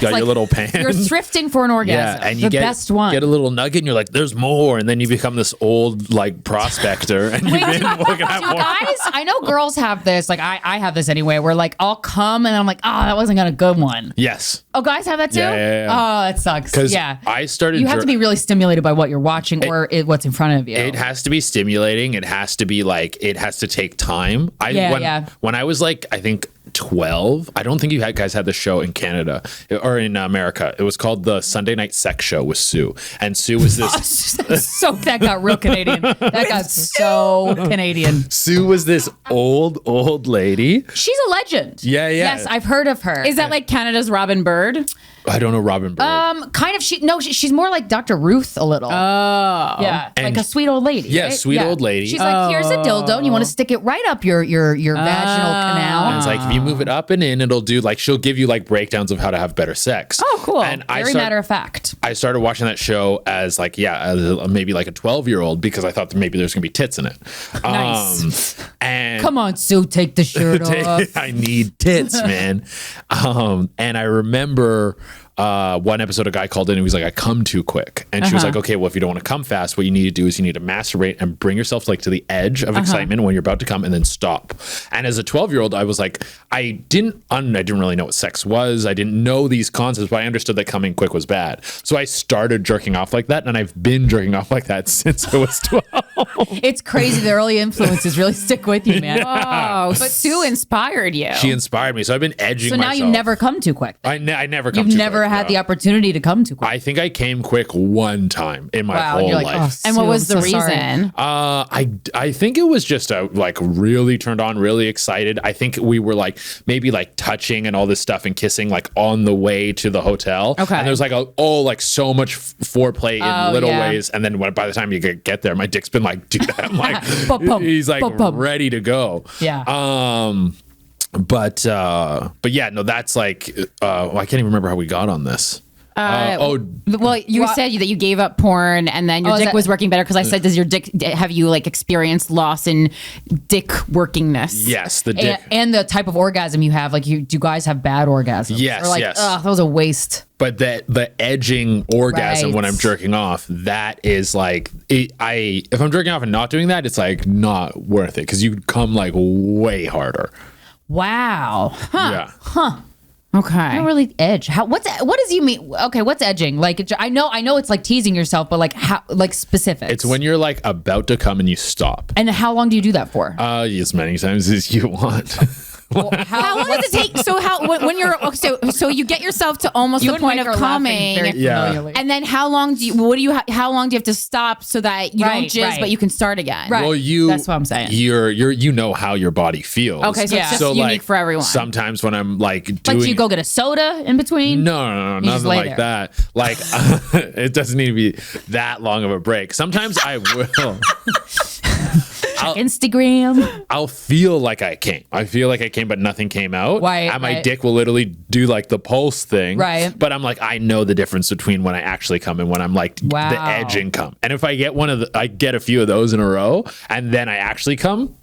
got your little pan. You're thrifting for an orgasm. And you best one. Get a little nugget, and you're like, there's more, and then you become this old like prospector, and you've been looking at more. Guys, I know girls have this. Like I have this anyway, where like I'll come and I'm like, oh, that wasn't a good one. Yes. Oh, guys have that too? Yeah. Oh, that sucks. Because yeah. I started. You have to be really stimulated by what you're watching or what's in front of you. It has to be stimulating. It has to be like, it has to take time. When I was like, I think 12, I don't think you guys had the show in Canada or in America. It was called the Sunday Night Sex Show with Sue. And Sue was this. So that got real Canadian. That got so Canadian. Sue was this old lady. She's a legend. Yeah. Yes, I've heard of her. Is that like Canada's Robin Bird? I don't know Robin Bird. Kind of. She's more like Dr. Ruth a little. Oh. Yeah. And like a sweet old lady. Yeah, right? sweet old lady. She's like, here's a dildo, and you want to stick it right up your vaginal canal. And it's like, if you move it up and in, it'll do like, she'll give you like breakdowns of how to have better sex. Oh, cool. And Very matter of fact. I started watching that show as like, as maybe like a 12-year-old, because I thought that maybe there's gonna be tits in it. Nice. And come on, Sue, take the shirt off. I need tits, man. And I remember one episode, a guy called in and he was like, I come too quick. And she was like, okay, well, if you don't want to come fast, what you need to do is you need to masturbate and bring yourself like to the edge of excitement when you're about to come, and then stop. And as a 12-year-old, I was like, I didn't really know what sex was. I didn't know these concepts, but I understood that coming quick was bad. So I started jerking off like that, and I've been jerking off like that since I was 12. It's crazy. The early influences really stick with you, man. Oh, but Sue inspired you. She inspired me. So I've been edging myself. So now you never come too quick. I never come You've too never quick, had no. the opportunity to come too quick. I think I came quick one time in my whole and you're like, life. oh, And what Sue, was I'm the so sorry. reason? I think it was just like really turned on, really excited. I think we were like maybe like touching and all this stuff and kissing like on the way to the hotel. Okay. And there's like like so much foreplay in little yeah. ways. And then by the time you get there, my dick's been like, dude, I'm like, Bum, bum, he's like bum, bum. ready to go. Yeah. But yeah, no, that's like, I can't even remember how we got on this. Well, you said that you gave up porn and then your dick was working better, because I said, have you like experienced loss in dick workingness? Yes, the dick. And the type of orgasm you have. Like, do you guys have bad orgasms? Yes, or like, yes. Ugh, that was a waste. But the edging orgasm Right. when I'm jerking off, that is like, if I'm jerking off and not doing that, it's like not worth it, because you come like way harder. Wow. Huh. Yeah. Okay. I don't really edge. What does you mean? Okay, what's edging? Like, I know it's like teasing yourself, but like how, like specifics. It's when you're like about to come and you stop. And how long do you do that for? As many times as you want. Well, How long does it take? So when you're so you get yourself to almost You the and point Mike of are laughing very coming, Yeah. familiarly. and then how long do you have to stop so that you don't Right, jizz, right. but you can start again? Right. Well, That's what I'm saying. You know how your body feels. Okay, so Yeah. it's just unique like, for everyone. Sometimes when I'm like doing, Like, do you go get a soda in between? No, You just nothing lay like there. that. Like, it doesn't need to be that long of a break. Sometimes I will. Instagram. I'll feel like I came. I feel like I came, but nothing came out. Right, And my right. dick will literally do like the pulse thing. Right. But I'm like, I know the difference between when I actually come and when I'm like Wow. the edging come. And if I get I get a few of those in a row, and then I actually come.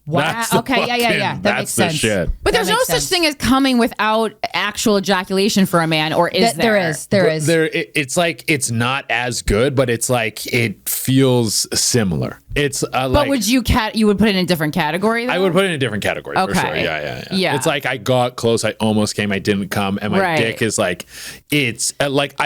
Wow. That's the Okay, yeah. That that's makes the sense. shit. But That there's no makes such sense. thing as coming without actual ejaculation for a man, or is there? There is. It's like, it's not as good, but it's like, it feels similar. It's But would you would put it in a different category, though? I would put it in a different category for Okay. sure. Yeah. Yeah. It's like I got close, I almost came, I didn't come, and my Right. dick is like, it's like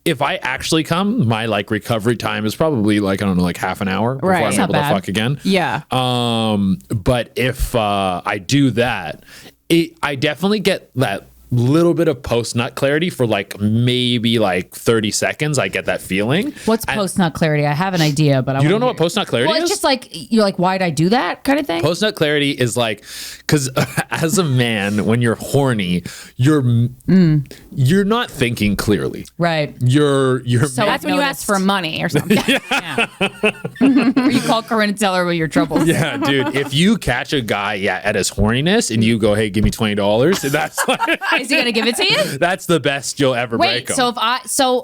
if I actually come, my like recovery time is probably like, I don't know, like half an hour before Right. I'm It's able not to bad. fuck again. Yeah. But if I do that, I definitely get that little bit of post nut clarity for like maybe like 30 seconds. I get that feeling. What's post nut clarity? I have an idea, but you don't know what post nut clarity well, is? it's just like you're like, why'd I do that kind of thing? Post nut clarity is like, because as a man, when you're horny, you're not thinking clearly. Right. You're So That's when you ask for money or something. Or you call Corinne and tell her about your troubles. yeah, dude. If you catch a guy at his horniness and you go, hey, give me $20, that's like, Is he gonna give it to you? that's the best you'll ever Wait, break so him.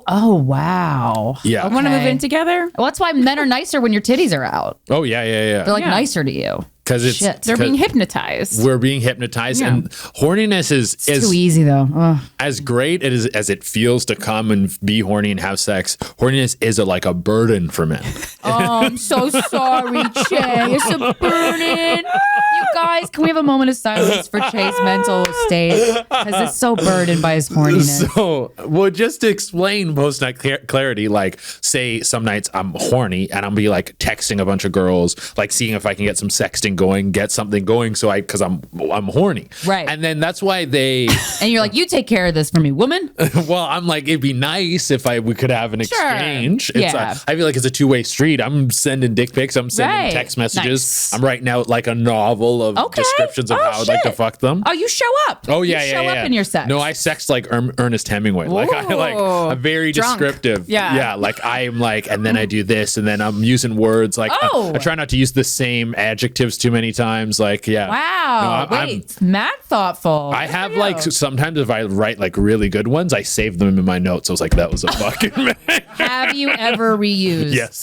oh wow. Yeah. Want to move Okay. in together? Well, that's why men are nicer when your titties are out. Oh yeah. They're like Yeah. nicer to you. Because it's Shit. They're being hypnotized. we're being hypnotized, Yeah. and horniness is Too easy though. Ugh. as great as it feels to come and be horny and have sex. Horniness is like a burden for men. Oh, I'm so sorry, Che. It's a burden. You guys, can we have a moment of silence for Che's mental state? Because it's so burdened by his horniness. So, well, just to explain post nut clarity, like say some nights I'm horny and I'll be like texting a bunch of girls, like seeing if I can get some sexting going, get something going, because I'm horny, Right. And then that's why they. And you're like, you take care of this for me, woman. Well, I'm like, it'd be nice if we could have an exchange. It's Yeah. I feel like it's a two-way street. I'm sending dick pics. I'm sending Right. text messages. Nice. I'm writing out like a novel of Okay. descriptions of Oh, how I'd like to shit. fuck them. Oh, you show up. Oh yeah, you yeah, show yeah. up in your sex. No, I sex like Ernest Hemingway. Like I'm very Drunk. descriptive. Yeah. Like I'm like, and then I do this, and then I'm using words like Oh. I try not to use the same adjectives too many times. Like yeah. Wow. No, I'm- Wait, mad thoughtful. I Good have for like you. sometimes if I write like really good ones, I save them in my notes. I was like, that was a fucking Have you ever reused? yes.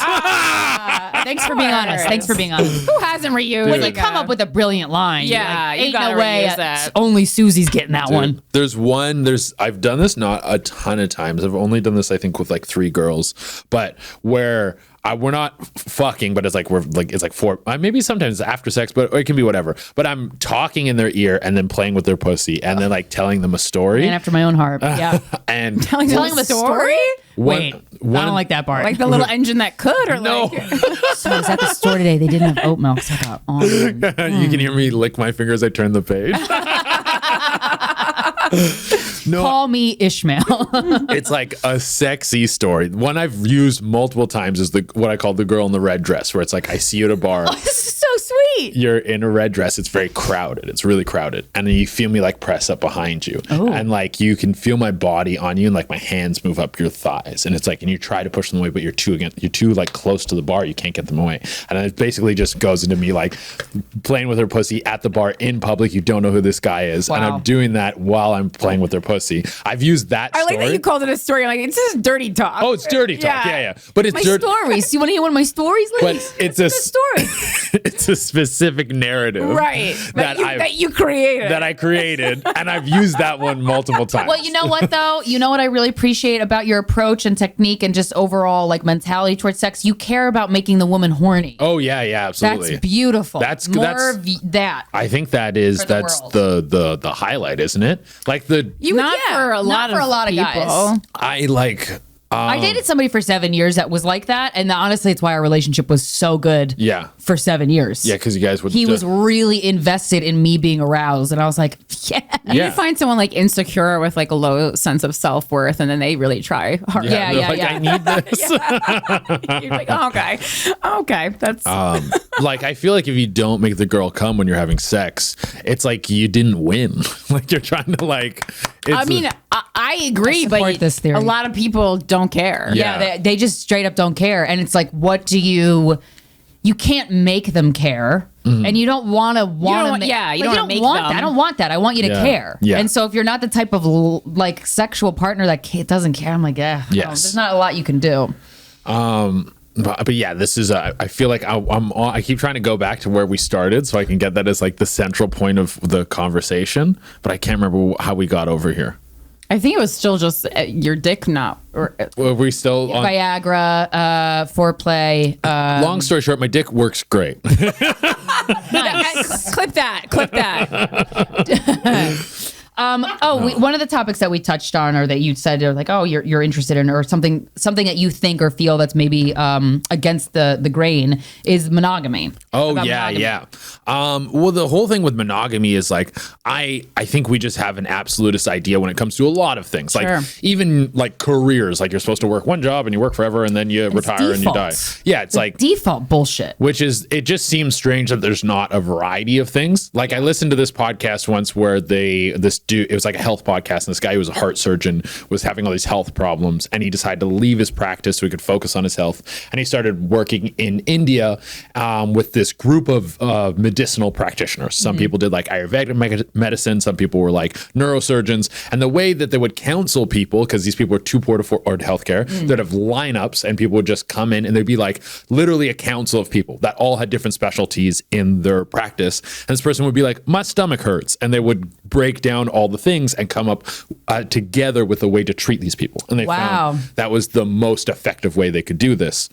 Thanks for being honest. Thanks for being honest. Who hasn't reused? When you come up with a brilliant line, you're Yeah, like, you ain't gotta no way. reuse that. Only Susie's getting that one. There's I've done this not a ton of times. I've only done this I think with like 3 girls, but where we're not fucking, but it's like it's like 4. Maybe sometimes after sex, but or it can be whatever. But I'm talking in their ear and then playing with their pussy and then like telling them a story. Man after my own heart. Yeah. And Telling them a story? Wait, I one- don't like that part. Like the little engine that could, or no, like So I was at the store today. They didn't have oat milk, so I got almond. you can hear me lick my fingers as I turn the page. No, Call me Ishmael. it's like a sexy story. One I've used multiple times is what I call the girl in the red dress, where it's like I see you at a bar. This is so sweet. You're in a red dress. It's very crowded. It's really crowded. And then you feel me like press up behind you. Oh. And like you can feel my body on you and like my hands move up your thighs. And it's like, and you try to push them away, but you're too like close to the bar. You can't get them away. And then it basically just goes into me like playing with her pussy at the bar in public. You don't know who this guy is. And Wow. I'm doing that while I'm playing with their pussy. I've used that I like story. that you called it a story. Like it's just dirty talk. Oh, it's dirty talk. Yeah. But it's My dirty. stories. You want to hear one of my stories, But ladies? it's a a story. it's a specific narrative. right. That That you created. that I created, and I've used that one multiple times. Well, you know what though? You know what I really appreciate about your approach and technique and just overall like mentality towards sex? You care about making the woman horny. Oh yeah, absolutely. That's beautiful. That's- more that's- of that. I think For the that's world. the highlight, isn't it? Like not for a lot of guys. people. I like. I dated somebody for 7 years that was like that, and honestly, it's why our relationship was so good. Yeah. For 7 years. Yeah, because you guys would. He was really invested in me being aroused, and I was like, yeah. And you find someone like insecure with like a low sense of self-worth, and then they really try hard. Yeah, they're yeah, like, yeah. I need this. You're like, oh, okay, that's Like I feel like if you don't make the girl come when you're having sex, it's like you didn't win. Like you're trying to like. I mean, I agree, I but support this theory. a lot of people don't care. Yeah. Yeah, they just straight up don't care. And it's like, what do you can't make them care. And you don't want to want to. you don't wanna make want them. that. I don't want that. I want you to Yeah. care. Yeah. And so if you're not the type of like sexual partner that doesn't care, I'm like, yeah, Yes. there's not a lot you can do. But yeah, this is. I feel like I keep trying to go back to where we started, so I can get that as like the central point of the conversation. But I can't remember how we got over here. I think it was still just your dick not. Or, Were we still on? Viagra, foreplay. Long story short, my dick works great. Clip that. One of the topics that we touched on, or that you said, like, oh, you're interested in, or something that you think or feel that's maybe against the grain, is monogamy. Oh yeah, monogamy. yeah. Well, the whole thing with monogamy is like, I think we just have an absolutist idea when it comes to a lot of things. Sure. Like even like careers, like you're supposed to work one job and you work forever and then you retire and you die. Yeah, it's like default bullshit. Which is, it just seems strange that there's not a variety of things. Like I listened to this podcast once where this dude, it was like a health podcast, and this guy who was a heart surgeon was having all these health problems, and he decided to leave his practice so he could focus on his health. And he started working in India with this group of medicinal practitioners. Some people did like Ayurvedic medicine, some people were like neurosurgeons, and the way that they would counsel people, because these people were too poor to afford healthcare, they'd have lineups and people would just come in and they'd be like literally a council of people that all had different specialties in their practice. And this person would be like, my stomach hurts, and they would break down all the things and come up together with a way to treat these people. And they found that was the most effective way they could do this.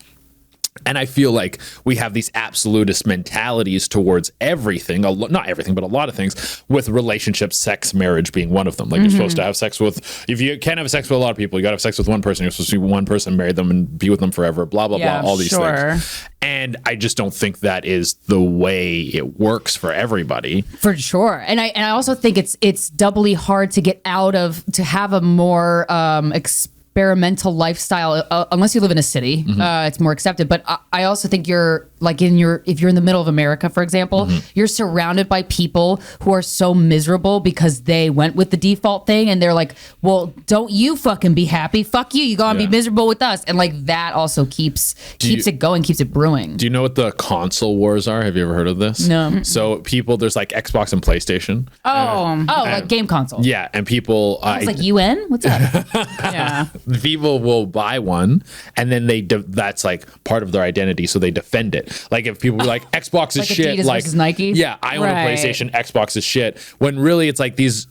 And I feel like we have these absolutist mentalities towards everything, not everything, but a lot of things, with relationships, sex, marriage being one of them. Like you're supposed to have sex with, if you can't have sex with a lot of people, you got to have sex with one person. You're supposed to be one person, marry them and be with them forever, blah, blah, blah, all these things. And I just don't think that is the way it works for everybody. For sure. And I also think it's doubly hard to get out of, to have a more experimental lifestyle, unless you live in a city, it's more accepted. But I also think you're like if you're in the middle of America, for example, you're surrounded by people who are so miserable because they went with the default thing, and they're like, well, don't you fucking be happy? Fuck you. You gotta be miserable with us. And like that also keeps it going, keeps it brewing. Do you know what the console wars are? Have you ever heard of this? No. So there's like Xbox and PlayStation. Like game console. Yeah, and people It's like UN? What's that? Yeah. People will buy one, and then that's like part of their identity, so they defend it. Like if people were like, Xbox is Like shit, Adidas like versus Nike? Yeah, I own a PlayStation, Xbox is shit. When really it's like these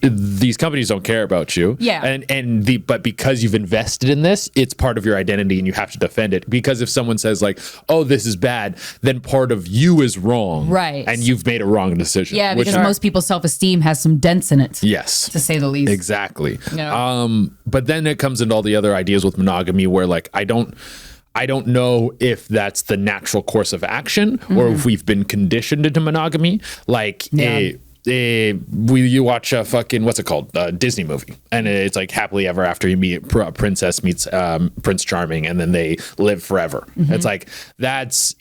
companies don't care about you. Yeah. But because you've invested in this, it's part of your identity and you have to defend it. Because if someone says like, oh, this is bad, then part of you is wrong. Right. And you've made a wrong decision. Yeah, because most people's self-esteem has some dents in it. Yes. To say the least. Exactly. Yeah. But then it comes into all the other ideas with monogamy where like I don't know if that's the natural course of action or if we've been conditioned into monogamy. Like you watch a fucking, what's it called? Disney movie. And it's like happily ever after. You meet princess meets Prince Charming, and then they live forever. It's like, that's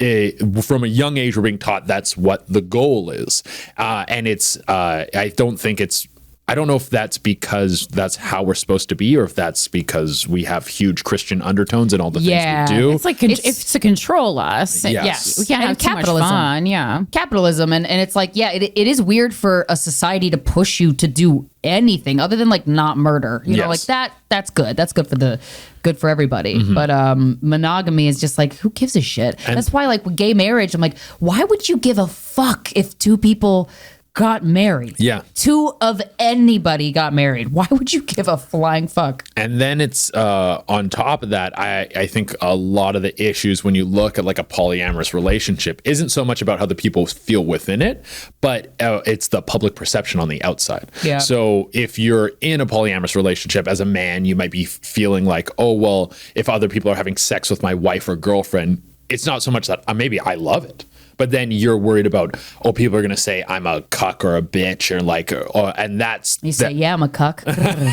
from a young age, we're being taught that's what the goal is. And it's, I don't know if that's because that's how we're supposed to be, or if that's because we have huge Christian undertones in all the things we do. It's like it's to control us. Yes. We can't have too much capitalism. fun. Yeah. Capitalism. And it's like, it is weird for a society to push you to do anything other than like not murder. You know, like that's good. That's good for everybody. But monogamy is just like, who gives a shit? And that's why like with gay marriage, I'm like, why would you give a fuck if two people got married? Yeah. Two of anybody got married. Why would you give a flying fuck? And then it's on top of that, I think a lot of the issues when you look at like a polyamorous relationship isn't so much about how the people feel within it, but it's the public perception on the outside. Yeah. So if you're in a polyamorous relationship as a man, you might be feeling like, oh, well, if other people are having sex with my wife or girlfriend, it's not so much that maybe I love it. But then you're worried about, oh, people are going to say I'm a cuck or a bitch or like, and that's... You say, yeah, I'm a cuck.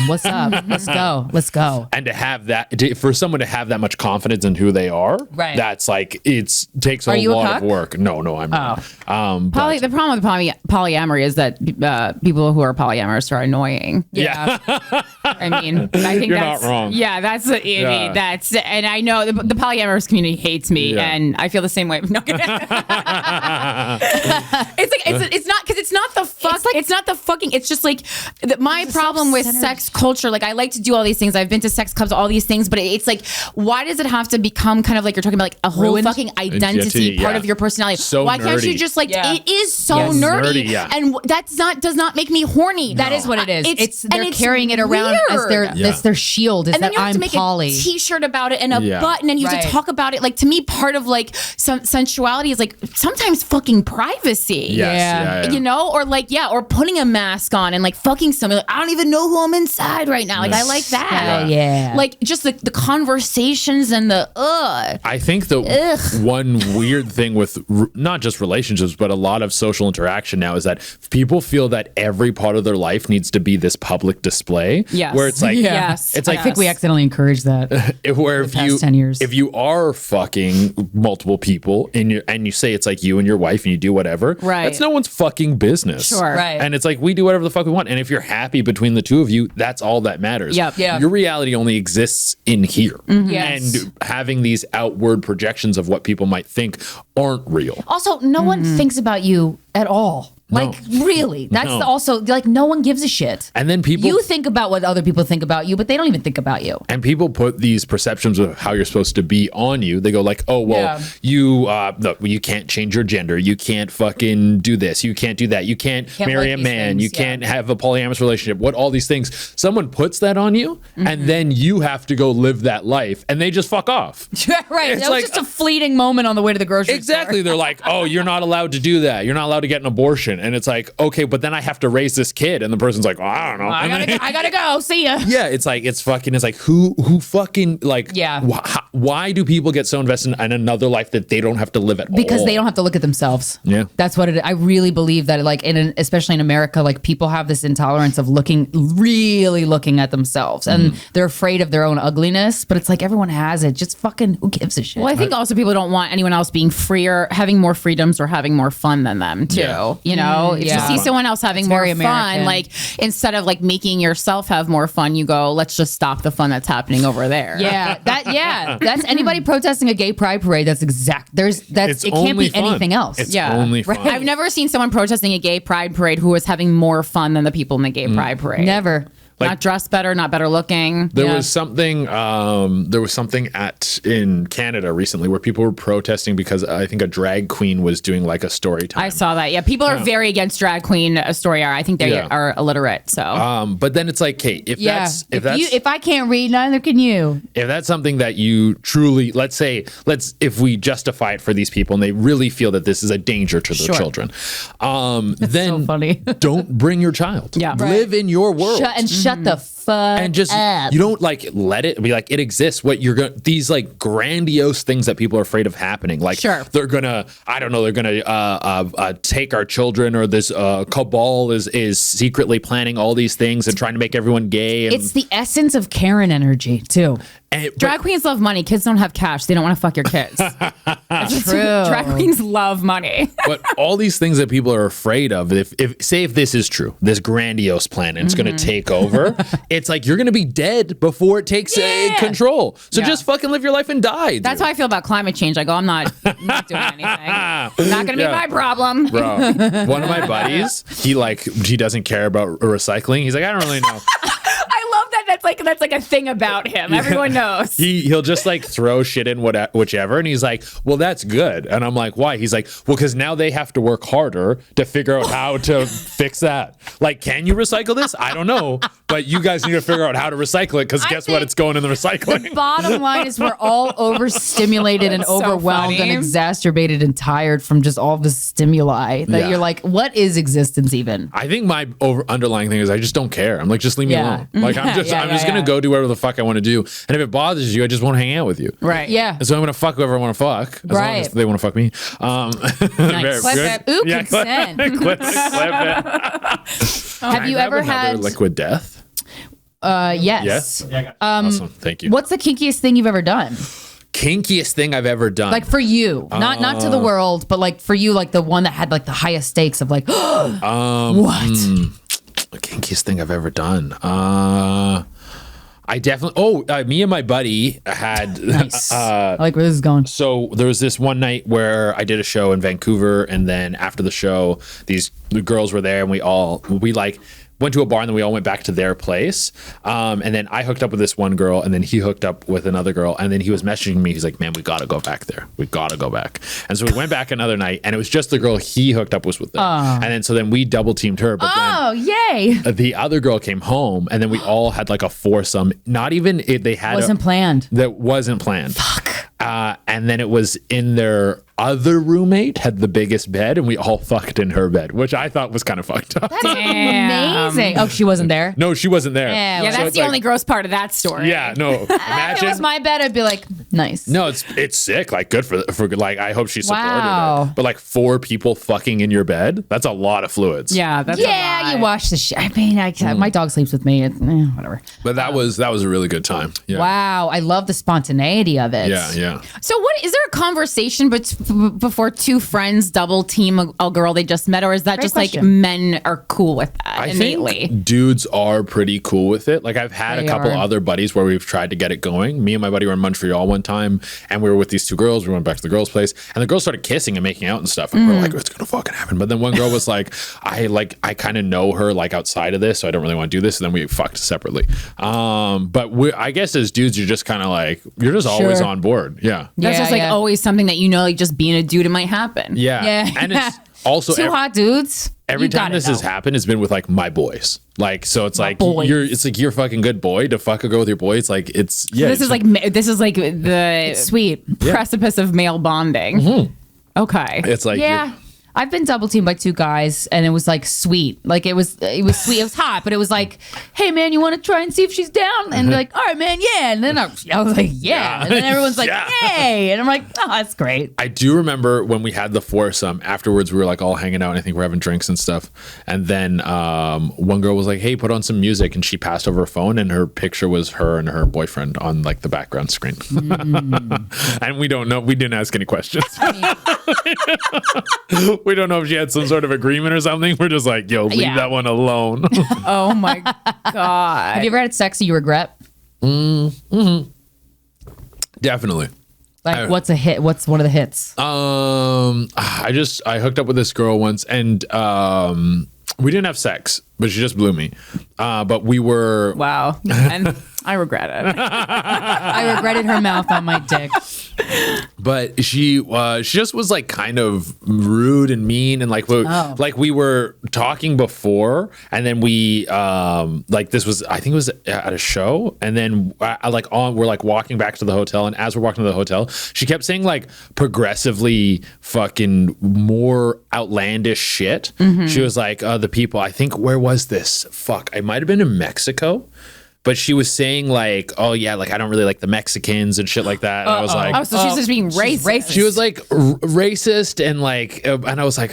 What's up? Let's go. And to have that, for someone to have that much confidence in who they are, right? That's like, takes a lot of work. No, I'm not. The problem with polyamory is that people who are polyamorous are annoying. Yeah. I mean, I think you're that's not wrong. Yeah, and I know the polyamorous community hates me, and I feel the same way. No. It's not because it's not the fuck. It's not the fucking. It's just like my problem with sex culture. Like I like to do all these things. I've been to sex clubs, all these things, but it's like, why does it have to become kind of like you're talking about like a whole fucking identity part of your personality? So why can't you just like it is so nerdy, and does not make me horny. That is what it is. They're carrying it around as their shield. Is and then that you have I'm to make poly. a T-shirt about it and a button, and you have to talk about it. Like to me, part of like some sensuality is like sometimes fucking privacy. Yes, You know, or like, yeah, or putting a mask on and like fucking somebody. Like, I don't even know who I'm inside right now. Like, I like that. Yeah. Like, just the conversations and the I think the one weird thing with not just relationships, but a lot of social interaction now is that people feel that every part of their life needs to be this public display. Yes. Where it's like, Yes. it's like, I think we accidentally encouraged that. where the past 10 years. if you are fucking multiple people and you say it's like you and your wife and you do whatever, Right. that's no one's fucking business. Sure. Right. And it's like, we do whatever the fuck we want. And if you're happy between the two of you, that's all that matters. Yep. Yeah. Your reality only exists in here. Yes. And having these outward projections of what people might think aren't real. Also, no one thinks about you at all. Like, really. That's No. also, like, no one gives a shit. And then people You think about what other people think about you, but they don't even think about you. and people put these perceptions of how you're supposed to be on you. They go like, oh, well, Yeah. you can't change your gender. You can't fucking do this. You can't do that. You can't marry like a these man. things, You yeah. can't have a polyamorous relationship. What, all these things. Someone puts that on you and then you have to go live that life and they just fuck off. Right. It's That was like- just a fleeting moment on the way to the grocery Exactly. store. They're like, oh, you're not allowed to do that. You're not allowed to get an abortion. And it's like, okay, but then I have to raise this kid. And the person's like, well, I don't know. I gotta go. See ya. Yeah, it's like it's like who fucking like Yeah. why do people get so invested in another life that they don't have to live at all? Because they don't have to look at themselves. Yeah. That's what I really believe that, like, especially in America, like, people have this intolerance of really looking at themselves, and they're afraid of their own ugliness. But it's like, everyone has it. Just fucking, who gives a shit? Well, I think also people don't want anyone else being freer, having more freedoms, or having more fun than them too. Yeah. You know, if yeah. you see someone else having It's more very fun, American. like instead of like making yourself have more fun, you go, let's just stop the fun that's happening over there. That's anybody protesting a gay pride parade. That's exact. It's It can't only be fun. anything else. It's Yeah. only fun. I've never seen someone protesting a gay pride parade who was having more fun than the people in the gay pride parade. Never. Not dressed better, not better looking. There was something in Canada recently where people were protesting because I think a drag queen was doing like a story time. I saw that. Yeah, people are very against drag queen story hour. I think they Yeah. are illiterate. So But then it's like, Kate, if If I can't read, neither can you. if that's something that you truly, if we justify it for these people and they really feel that this is a danger to their children, then so funny. don't bring your child. Yeah. Live in your world. Shut the fuck and just up. you don't like let it be like it exists. What you're gonna these like grandiose things that people are afraid of happening. Like they're gonna take our children, or this cabal is secretly planning all these things and trying to make everyone gay. And, It's the essence of Karen energy too. drag queens love money. Kids don't have cash. They don't want to fuck your kids. True. Drag queens love money. but all these things that people are afraid of, if this is true, this grandiose plan, and it's going to take over, it's like you're going to be dead before it takes control. So just fucking live your life and die. That's how I feel about climate change. I go, I'm not doing anything. Not going to be my problem. Bro, one of my buddies, he doesn't care about recycling. He's like, I don't really know. I love that. That's like a thing about him. Everyone knows. He'll just like throw shit in whichever, and he's like, well, that's good. And I'm like, why? He's like, well, because now they have to work harder to figure out how to fix that. Like, can you recycle this? I don't know, but you guys need to figure out how to recycle it, because guess what? It's going in the recycling. Bottom line is we're all overstimulated and So overwhelmed funny. and exacerbated and tired from just all the stimuli that you're like, what is existence even? I think my underlying thing is I just don't care. I'm like, just leave me alone. Like, I'm just gonna go do whatever the fuck I want to do, and if it bothers you, I just won't hang out with you. Right. Yeah. And so I'm gonna fuck whoever I want to fuck, as long as they want to fuck me. Very Clip good. it. Ooh, Yeah, consent. clip it. Have you ever had liquid death? yes. Awesome. Thank you. What's the kinkiest thing you've ever done? Kinkiest thing I've ever done? Like for you, not to the world, but like for you, like the one that had like the highest stakes of like, what? The kinkiest thing I've ever done. I definitely. Me and my buddy had. Nice. I like where this is going. So there was this one night where I did a show in Vancouver, and then after the show, the girls were there, and we went to a bar, and then we all went back to their place. And then I hooked up with this one girl, and then he hooked up with another girl, and then he was messaging me. He's like, man, we got to go back there. We got to go back. And so we went back another night, and it was just the girl he hooked up with them. And then we double teamed her. But yay. the other girl came home, and then we all had like a foursome. Not even they had Wasn't planned. That wasn't planned. Fuck. And then it was in their other roommate had the biggest bed, and we all fucked in her bed, which I thought was kind of fucked up. That's amazing. Oh, she wasn't there? No, she wasn't there. Yeah, Yeah, So that's the only gross part of that story. Yeah, no. If it was my bed, I'd be like, nice. No, it's sick. Like, good for like. I hope she supported Wow. it. But like 4 people fucking in your bed, that's a lot of fluids. Yeah, that's Yeah, you wash the shit. I mean, my dog sleeps with me. Whatever. But that was a really good time. Yeah. Wow, I love the spontaneity of it. Yeah, yeah. So what is there a conversation before two friends double team a girl they just met, or is that Great just question. like men are cool with that I innately? think dudes are pretty cool with it. Like I've had They a couple are. other buddies where we've tried to get it going. Me and my buddy were in Montreal one time, and we were with these 2 girls. We went back to the girls' place, and the girls started kissing and making out and stuff. And we're like, it's gonna fucking happen. But then one girl was like, I kind of know her like outside of this, so I don't really want to do this. And then we fucked separately. But I guess as dudes, you're just kind of like you're just always Sure. on board. Yeah. That's Yeah, just like yeah. always something that like just being a dude, it might happen. Yeah. Yeah. And it's also Two hot dudes. every You time gotta this has know. happened, it's been with like my boys. Like, so it's like boys. you're a fucking good boy to fuck a girl with your boy. It's like This is like the Sweet. precipice of male bonding. Okay. it's like Yeah. I've been double teamed by 2 guys, and it was like sweet. Like it was sweet. It was hot, but it was like, hey man, you want to try and see if she's down? And they're like, all right, man, yeah. And then I was like, yeah. And then everyone's like, Yeah. yay. And I'm like, oh, that's great. I do remember when we had the foursome. Afterwards, we were like all hanging out, and I think we're having drinks and stuff. And then one girl was like, "Hey, put on some music," and she passed over her phone, and her picture was her and her boyfriend on like the background screen. And we don't know. We didn't ask any questions. We don't know if she had some sort of agreement or something. We're just like, "Yo, leave Yeah. that one alone." Oh my god. Have you ever had sex that you regret? Definitely. Like, what's a hit? What's one of the hits? I hooked up with this girl once, and we didn't have sex, but she just blew me. But we were. Wow. And I regret it. I regretted her mouth on my dick. But she just was like kind of rude and mean, and like we were talking before, and then we like this was, I think it was at a show, and then we're like walking back to the hotel, and as we're walking to the hotel, she kept saying like progressively fucking more outlandish shit. She was like, the people, I think, where was this? Fuck, I might have been in Mexico. But she was saying like, oh yeah, like I don't really like the Mexicans and shit like that. And I was like, Oh, so she's just being racist. she was like racist and like, and I was like,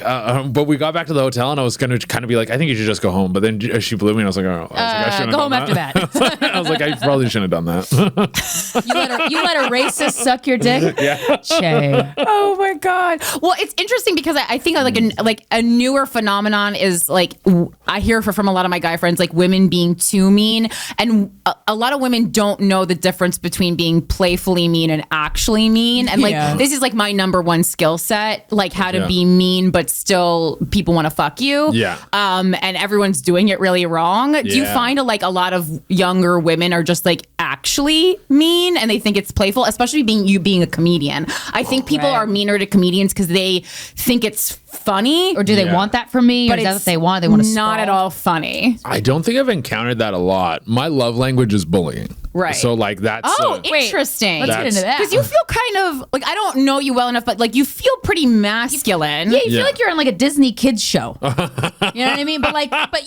but we got back to the hotel, and I was gonna kind of be like, I think you should just go home. But then she blew me, and I was like, oh, I shouldn't Go have home done after that. I was like, I probably shouldn't have done that. You let a racist suck your dick? Yeah. Shay. Oh my god. Well, it's interesting because I think like a newer phenomenon is like I hear from a lot of my guy friends like women being too mean, and a lot of women don't know the difference between being playfully mean and actually mean. And like Yeah. this is like my number one skill set, like how to Yeah. be mean but still people want to fuck you. Yeah. And everyone's doing it really wrong. Do you Yeah. find a lot of younger women are just like actually mean and they think it's playful, especially being a comedian. I think people Right. are meaner to comedians because they think it's funny, Or do they Yeah. want that from me? Or but is that it's what they want? They want to not at all funny. I don't think I've encountered that a lot. My love language is bullying. Right. So like that's Oh, Wait, interesting. Let's get into that. Because you feel kind of like, I don't know you well enough, but like you feel pretty masculine. Yeah, you Yeah. feel like you're on like a Disney kids show. You know what I mean? But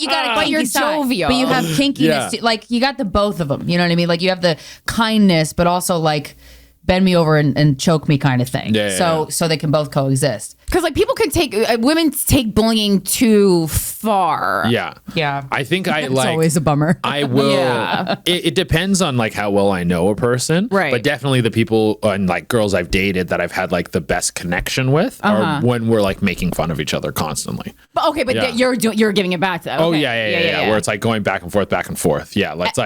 you got a kinky you're side. jovial. But you have kinkiness. Yeah. Too. Like you got the both of them. You know what I mean? Like you have the kindness, but also like bend me over and choke me kind of thing. Yeah, yeah, so they can both coexist. Because like people can take women take bullying too far. yeah. Yeah. I think I It's like always a bummer. I will. Yeah. It depends on like how well I know a person, Right. But definitely the people and like girls I've dated that I've had like the best connection with are when we're like making fun of each other constantly. But okay, but Yeah. you're giving it back though. Oh Okay. yeah. Where it's like going back and forth. Yeah, it's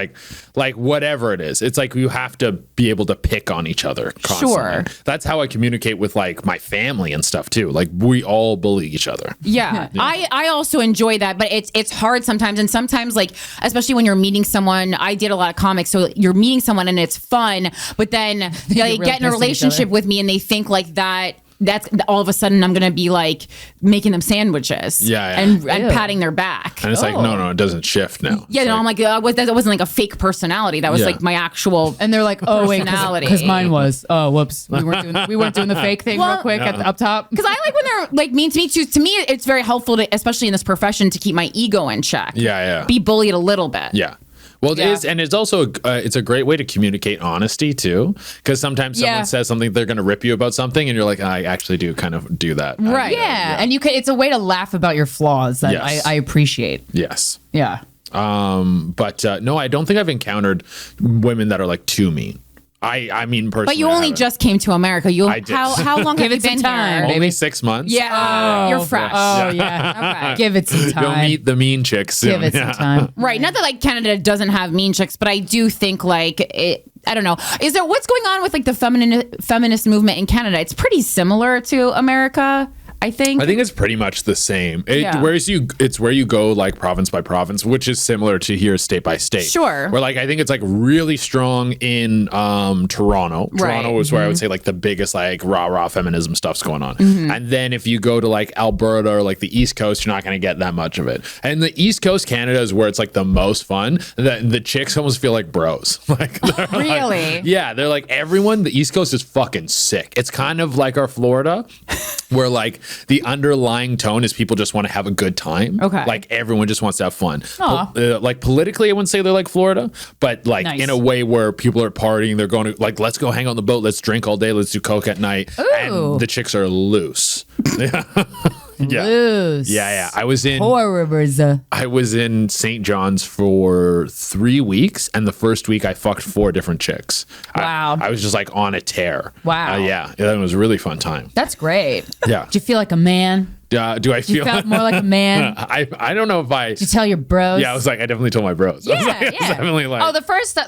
like whatever it is. It's like you have to be able to pick on each other constantly. Sure. That's how I communicate with like my family and stuff too. Like we all bully each other. Yeah. I also enjoy that, but it's hard sometimes. And sometimes like, especially when you're meeting someone, I did a lot of comics. So you're meeting someone and it's fun, but then they really get in a pissed at each relationship other. with me and they think like that that's all of a sudden I'm going to be like making them sandwiches and patting their back. And it's like, no, it doesn't shift now. Yeah, no, I'm like, that wasn't like a fake personality. That was like my actual And they're like, oh, wait, personality. because mine was. Oh, whoops. We weren't doing the fake thing real quick up top. Because I like when they're like mean to me too. To me, it's very helpful to, especially in this profession, to keep my ego in check. Yeah. Be bullied a little bit. Yeah. Well, it is, and it's also it's a great way to communicate honesty too, because sometimes someone says something, they're going to rip you about something, and you're like, I actually do kind of do that, right? And you can. It's a way to laugh about your flaws that I appreciate. Yes. Yeah. But no, I don't think I've encountered women that are like too mean. I mean, personally. But you only just came to America. How long have you been here? Only 6 months. Yeah, you're fresh. Oh yeah. Okay. Give it some time. You'll meet the mean chicks soon. Give it some time. Right. Not that like Canada doesn't have mean chicks, but I do think like it. I don't know. Is there what's going on with like the feminist movement in Canada? It's pretty similar to America. I think it's pretty much the same. It's where you go like province by province, which is similar to here state by state. Sure. Where like I think it's like really strong in Toronto. Toronto is where I would say like the biggest like rah feminism stuff's going on. And then if you go to like Alberta or like the East Coast, you're not going to get that much of it. And the East Coast Canada is where it's like the most fun. The chicks almost feel like bros. Like really? Like, yeah, they're like everyone. The East Coast is fucking sick. It's kind of like our Florida, where like the underlying tone is people just want to have a good time. Okay. Like everyone just wants to have fun. Like politically, I wouldn't say they're like Florida, but like in a way where people are partying, they're going to like, let's go hang out on the boat. Let's drink all day. Let's do coke at night. Ooh. And the chicks are loose. Loose. Yeah. I was in St. John's for 3 weeks, and the first week I fucked 4 different chicks. Wow. I was just like on a tear. Wow. Yeah, it was a really fun time. That's great. Yeah. Do you feel like a man? Do I feel? You felt more like a man. I don't know if I. Did you tell your bros? Yeah, I was like, I definitely told my bros. I was definitely like. Oh, the first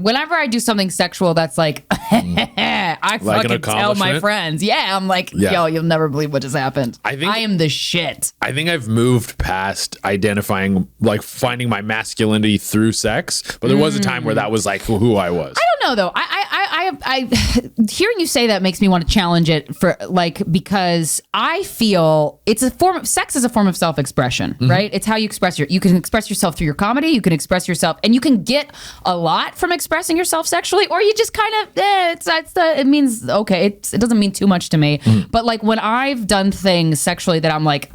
whenever I do something sexual, that's like, I Like fucking tell my friends. Yeah, I'm like, yo, you'll never believe what just happened. I am the shit. I think I've moved past identifying, like finding my masculinity through sex, but there was a time where that was like who I was. I don't know though. I hearing you say that makes me want to challenge it for like, because I feel it's a form of sex is a form of self-expression, right? It's how you express you can express yourself through your comedy, you can express yourself, and you can get a lot from expressing yourself sexually, or you just kind of it means okay, it doesn't mean too much to me. But like when I've done things sexually that I'm like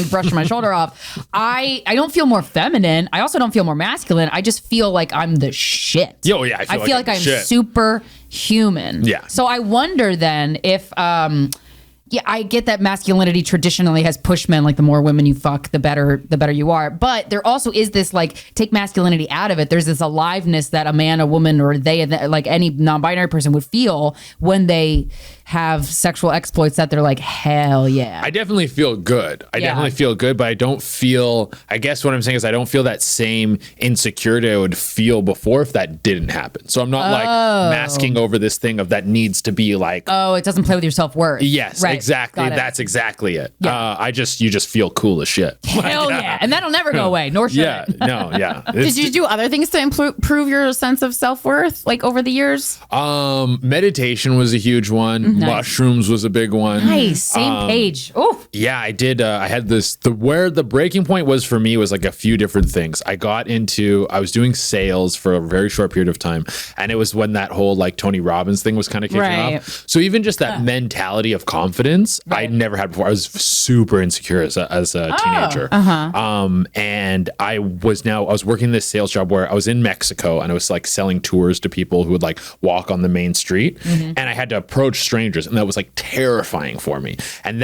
brushing my shoulder off, I don't feel more feminine. I also don't feel more masculine. I just feel like I'm the shit. Yo, yeah, I feel like I'm super human. Yeah. So I wonder then if I get that masculinity traditionally has pushed men, like the more women you fuck, the better you are. But there also is this like, take masculinity out of it. There's this aliveness that a man, a woman, or they, like any non-binary person would feel when they have sexual exploits that they're like, hell yeah. I definitely feel good. I definitely feel good, but I don't feel, I guess what I'm saying is I don't feel that same insecurity I would feel before if that didn't happen. So I'm not like masking over this thing of that needs to be like. Oh, it doesn't play with your self-worth. Yes, right. exactly. That's exactly it. Yeah. You just feel cool as shit. Hell yeah. And that'll never go away, nor should it. No, yeah. Did you do other things to improve your sense of self-worth, like over the years? Meditation was a huge one. Nice. Mushrooms was a big one. Nice. Same page. Oh. Yeah, I did. I had this, where the breaking point was for me was like a few different things. I was doing sales for a very short period of time. And it was when that whole like Tony Robbins thing was kind of kicking off. So even just that mentality of confidence, I never had before. I was super insecure as a teenager. And I was working this sales job where I was in Mexico and I was like selling tours to people who would like walk on the main street. And I had to approach strangers, and that was like terrifying for me. And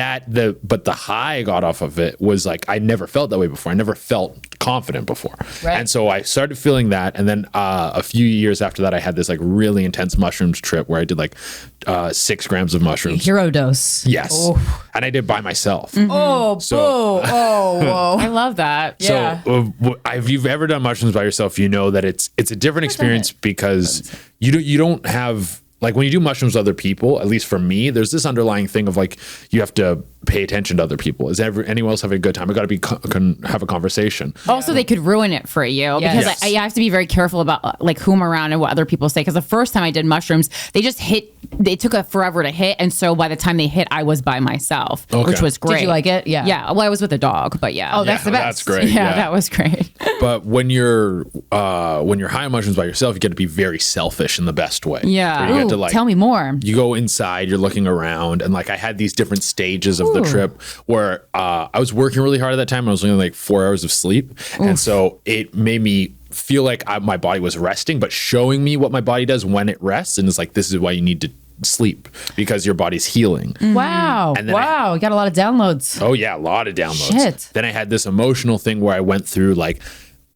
but the high I got off of it was like, I never felt that way before. I never felt confident before. Right. And so I started feeling that. And then a few years after that, I had this like really intense mushrooms trip where I did like 6 grams of mushrooms. Hero dose. Yes. Oh. And I did by myself. Oh, whoa. I love that. So if you've ever done mushrooms by yourself, you know that it's a different experience because you don't have, like when you do mushrooms with other people, at least for me, there's this underlying thing of like, you have to pay attention to other people. Is anyone else having a good time? I got to be have a conversation. Also, they could ruin it for you because Yes. I have to be very careful about like who I'm around and what other people say. Because the first time I did mushrooms, they took a forever to hit, and so by the time they hit, I was by myself, which was great. Did you like it? Yeah. Yeah. Well, I was with a dog, but yeah. Oh, that's the best. That's great. yeah, that was great. But when you're high on mushrooms by yourself, you get to be very selfish in the best way. Yeah. Where you get to, Ooh, like, tell me more. you go inside, you're looking around, and like I had these different stages of the trip where I was working really hard at that time. I was only like 4 hours of sleep, and so it made me feel like my body was resting, but showing me what my body does when it rests, and it's like, this is why you need to sleep, because your body's healing. Wow. And then Wow. You got a lot of downloads. Oh yeah, a lot of downloads. Shit. Then I had this emotional thing where I went through like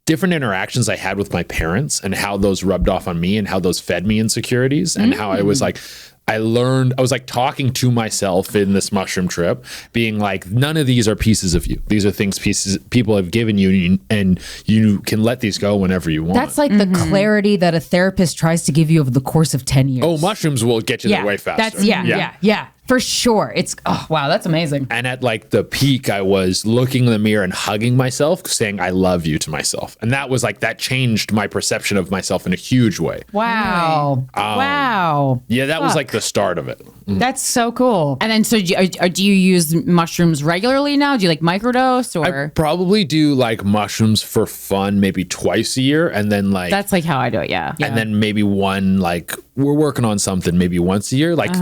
different interactions I had with my parents and how those rubbed off on me and how those fed me insecurities and how I was like, I was like talking to myself in this mushroom trip, being like, none of these are pieces of you. These are pieces people have given you, and you can let these go whenever you want. That's like the clarity that a therapist tries to give you over the course of 10 years. Oh, mushrooms will get you there way faster. That's yeah. For sure. It's wow, that's amazing. And at like the peak, I was looking in the mirror and hugging myself, saying I love you to myself. And that was like, that changed my perception of myself in a huge way. Wow. Wow. Yeah, that was like the start of it. That's so cool. And then, so do you use mushrooms regularly now? Do you like microdose or? I probably do like mushrooms for fun, maybe twice a year. And then like, That's like how I do it. Yeah. and then maybe one, like we're working on something maybe once a year. Like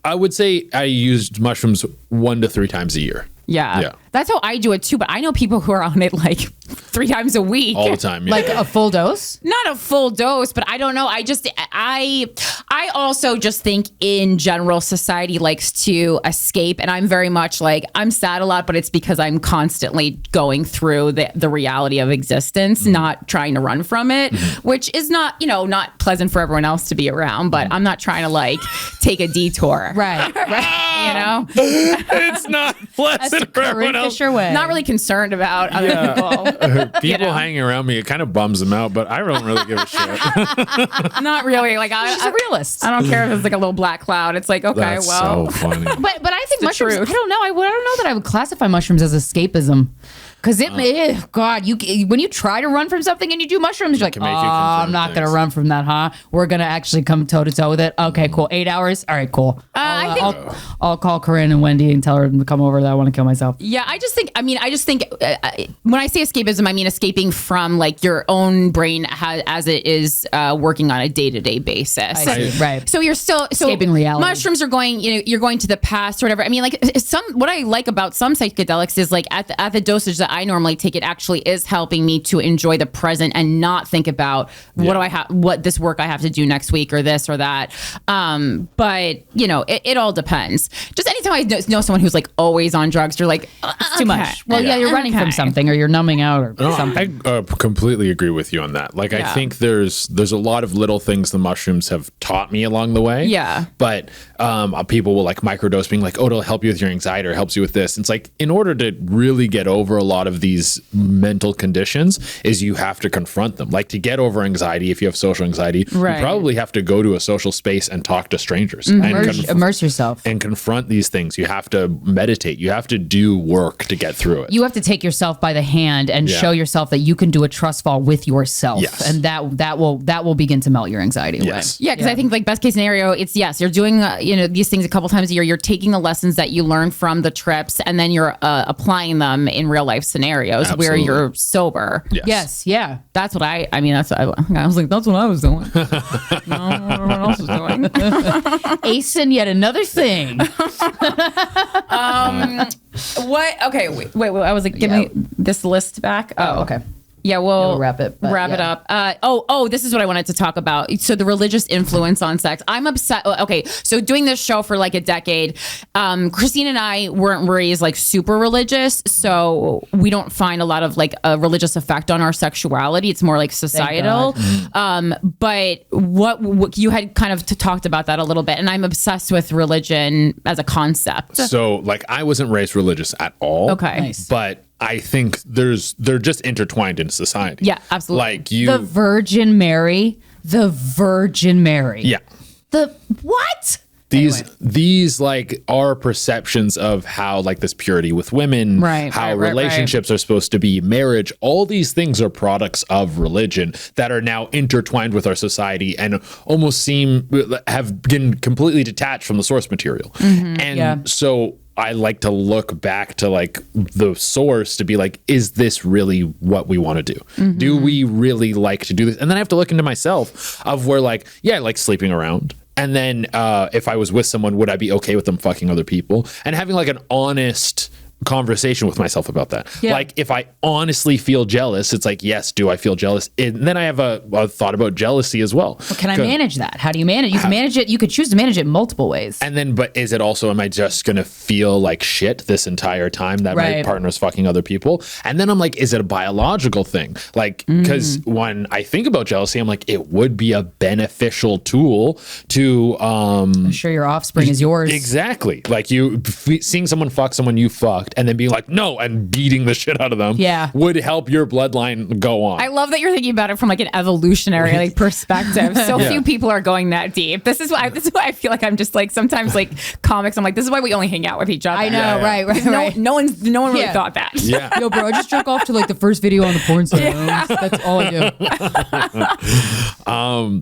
I would say I used mushrooms 1 to 3 times a year. Yeah. That's how I do it too. But I know people who are on it like 3 times a week. All the time. Yeah. Like a full dose? Not a full dose, but I don't know. I also just think in general society likes to escape, and I'm very much like, I'm sad a lot, but it's because I'm constantly going through the reality of existence, not trying to run from it, which is not pleasant for everyone else to be around, but I'm not trying to like take a detour. Right. You know? It's not pleasant for everyone else. Fisher way. Not really concerned about other people. People hanging around me, it kind of bums them out, but I don't really give a shit. Not really. Like She's a realist. I don't care if it's like a little black cloud. It's like, okay, That's well. so funny. But I think the mushrooms. truth. I don't know. I don't know that I would classify mushrooms as escapism. Because God, when you try to run from something and you do mushrooms, you're like, can make you confront I'm not going to things. run from that, huh? We're going to actually come toe to toe with it. Okay, cool. 8 hours. All right, cool. I'll call Corinne and Wendy and tell her to come over that I want to kill myself. Yeah, I just think when I say escapism, I mean escaping from like your own brain as it is working on a day-to-day basis. I see. Right. So you're still Escaping reality. Mushrooms are going, you're going to the past or whatever. I mean, like what I like about some psychedelics is like at the dosage that I normally take, it actually is helping me to enjoy the present and not think about what this work I have to do next week or this or that. But it all depends. Just anytime I know someone who's like always on drugs, you're like, It's too much. Well, yeah, you're running from something or you're numbing out or No, something. I completely agree with you on that. Like, I think there's a lot of little things the mushrooms have taught me along the way. Yeah. But people will like microdose, being like, oh, it'll help you with your anxiety or helps you with this. It's like, in order to really get over a lot of these mental conditions, is you have to confront them. Like, to get over anxiety, if you have social anxiety, you probably have to go to a social space and talk to strangers. Immerse yourself. And confront these things. You have to meditate. You have to do work to get through it. You have to take yourself by the hand and show yourself that you can do a trust fall with yourself. Yes. And that will begin to melt your anxiety away. Yes. Yeah, because I think like best case scenario, it's you're doing these things a couple times a year. You're taking the lessons that you learn from the trips, and then you're applying them in real life scenarios where Absolutely. you're sober. Yes. Yeah. That's what I was like, that's what I was doing. No, everyone else is doing. Acing yet another thing. What? Okay, wait. I was like, give me this list back. Oh, okay. Yeah, we'll wrap it, but Wrap it yeah. up. This is what I wanted to talk about. So the religious influence on sex. I'm upset. Okay, so doing this show for like a decade, Krystyna and I weren't raised like super religious, so we don't find a lot of like a religious effect on our sexuality. It's more like societal. But what you had kind of talked about that a little bit, and I'm obsessed with religion as a concept. So, like, I wasn't raised religious at all. Okay. Nice. But I think they're just intertwined in society. Yeah, absolutely. Like you. The Virgin Mary. The Virgin Mary. Yeah. The what? these like are perceptions of how like this purity with women, how relationships are supposed to be, marriage, all these things are products of religion that are now intertwined with our society and almost have been completely detached from the source material. And so I like to look back to like the source to be like, is this really what we want to do? Do we really like to do this? And then I have to look into myself of where like, I like sleeping around. And then if I was with someone, would I be okay with them fucking other people? And having like an honest conversation with myself about that. Like if I honestly feel jealous, it's like, yes, do I feel jealous? And then I have a thought about jealousy as well. Can I manage that? How do you manage it? You can manage it. You could choose to manage it multiple ways. And then, but is it also, am I just going to feel like shit this entire time that my partner's fucking other people? And then I'm like, is it a biological thing? Like, because when I think about jealousy, I'm like, it would be a beneficial tool to I'm sure your offspring is yours. Exactly. Like seeing someone fuck someone you fucked and then being like, no, and beating the shit out of them would help your bloodline go on. I love that you're thinking about it from like an evolutionary like perspective. So few people are going that deep. This is why I feel like I'm just like, sometimes like comics, I'm like, this is why we only hang out with each other. I know, right. No one really thought that. Yeah. Yo, bro, I just jerk off to like the first video on the porn site. That's all I do.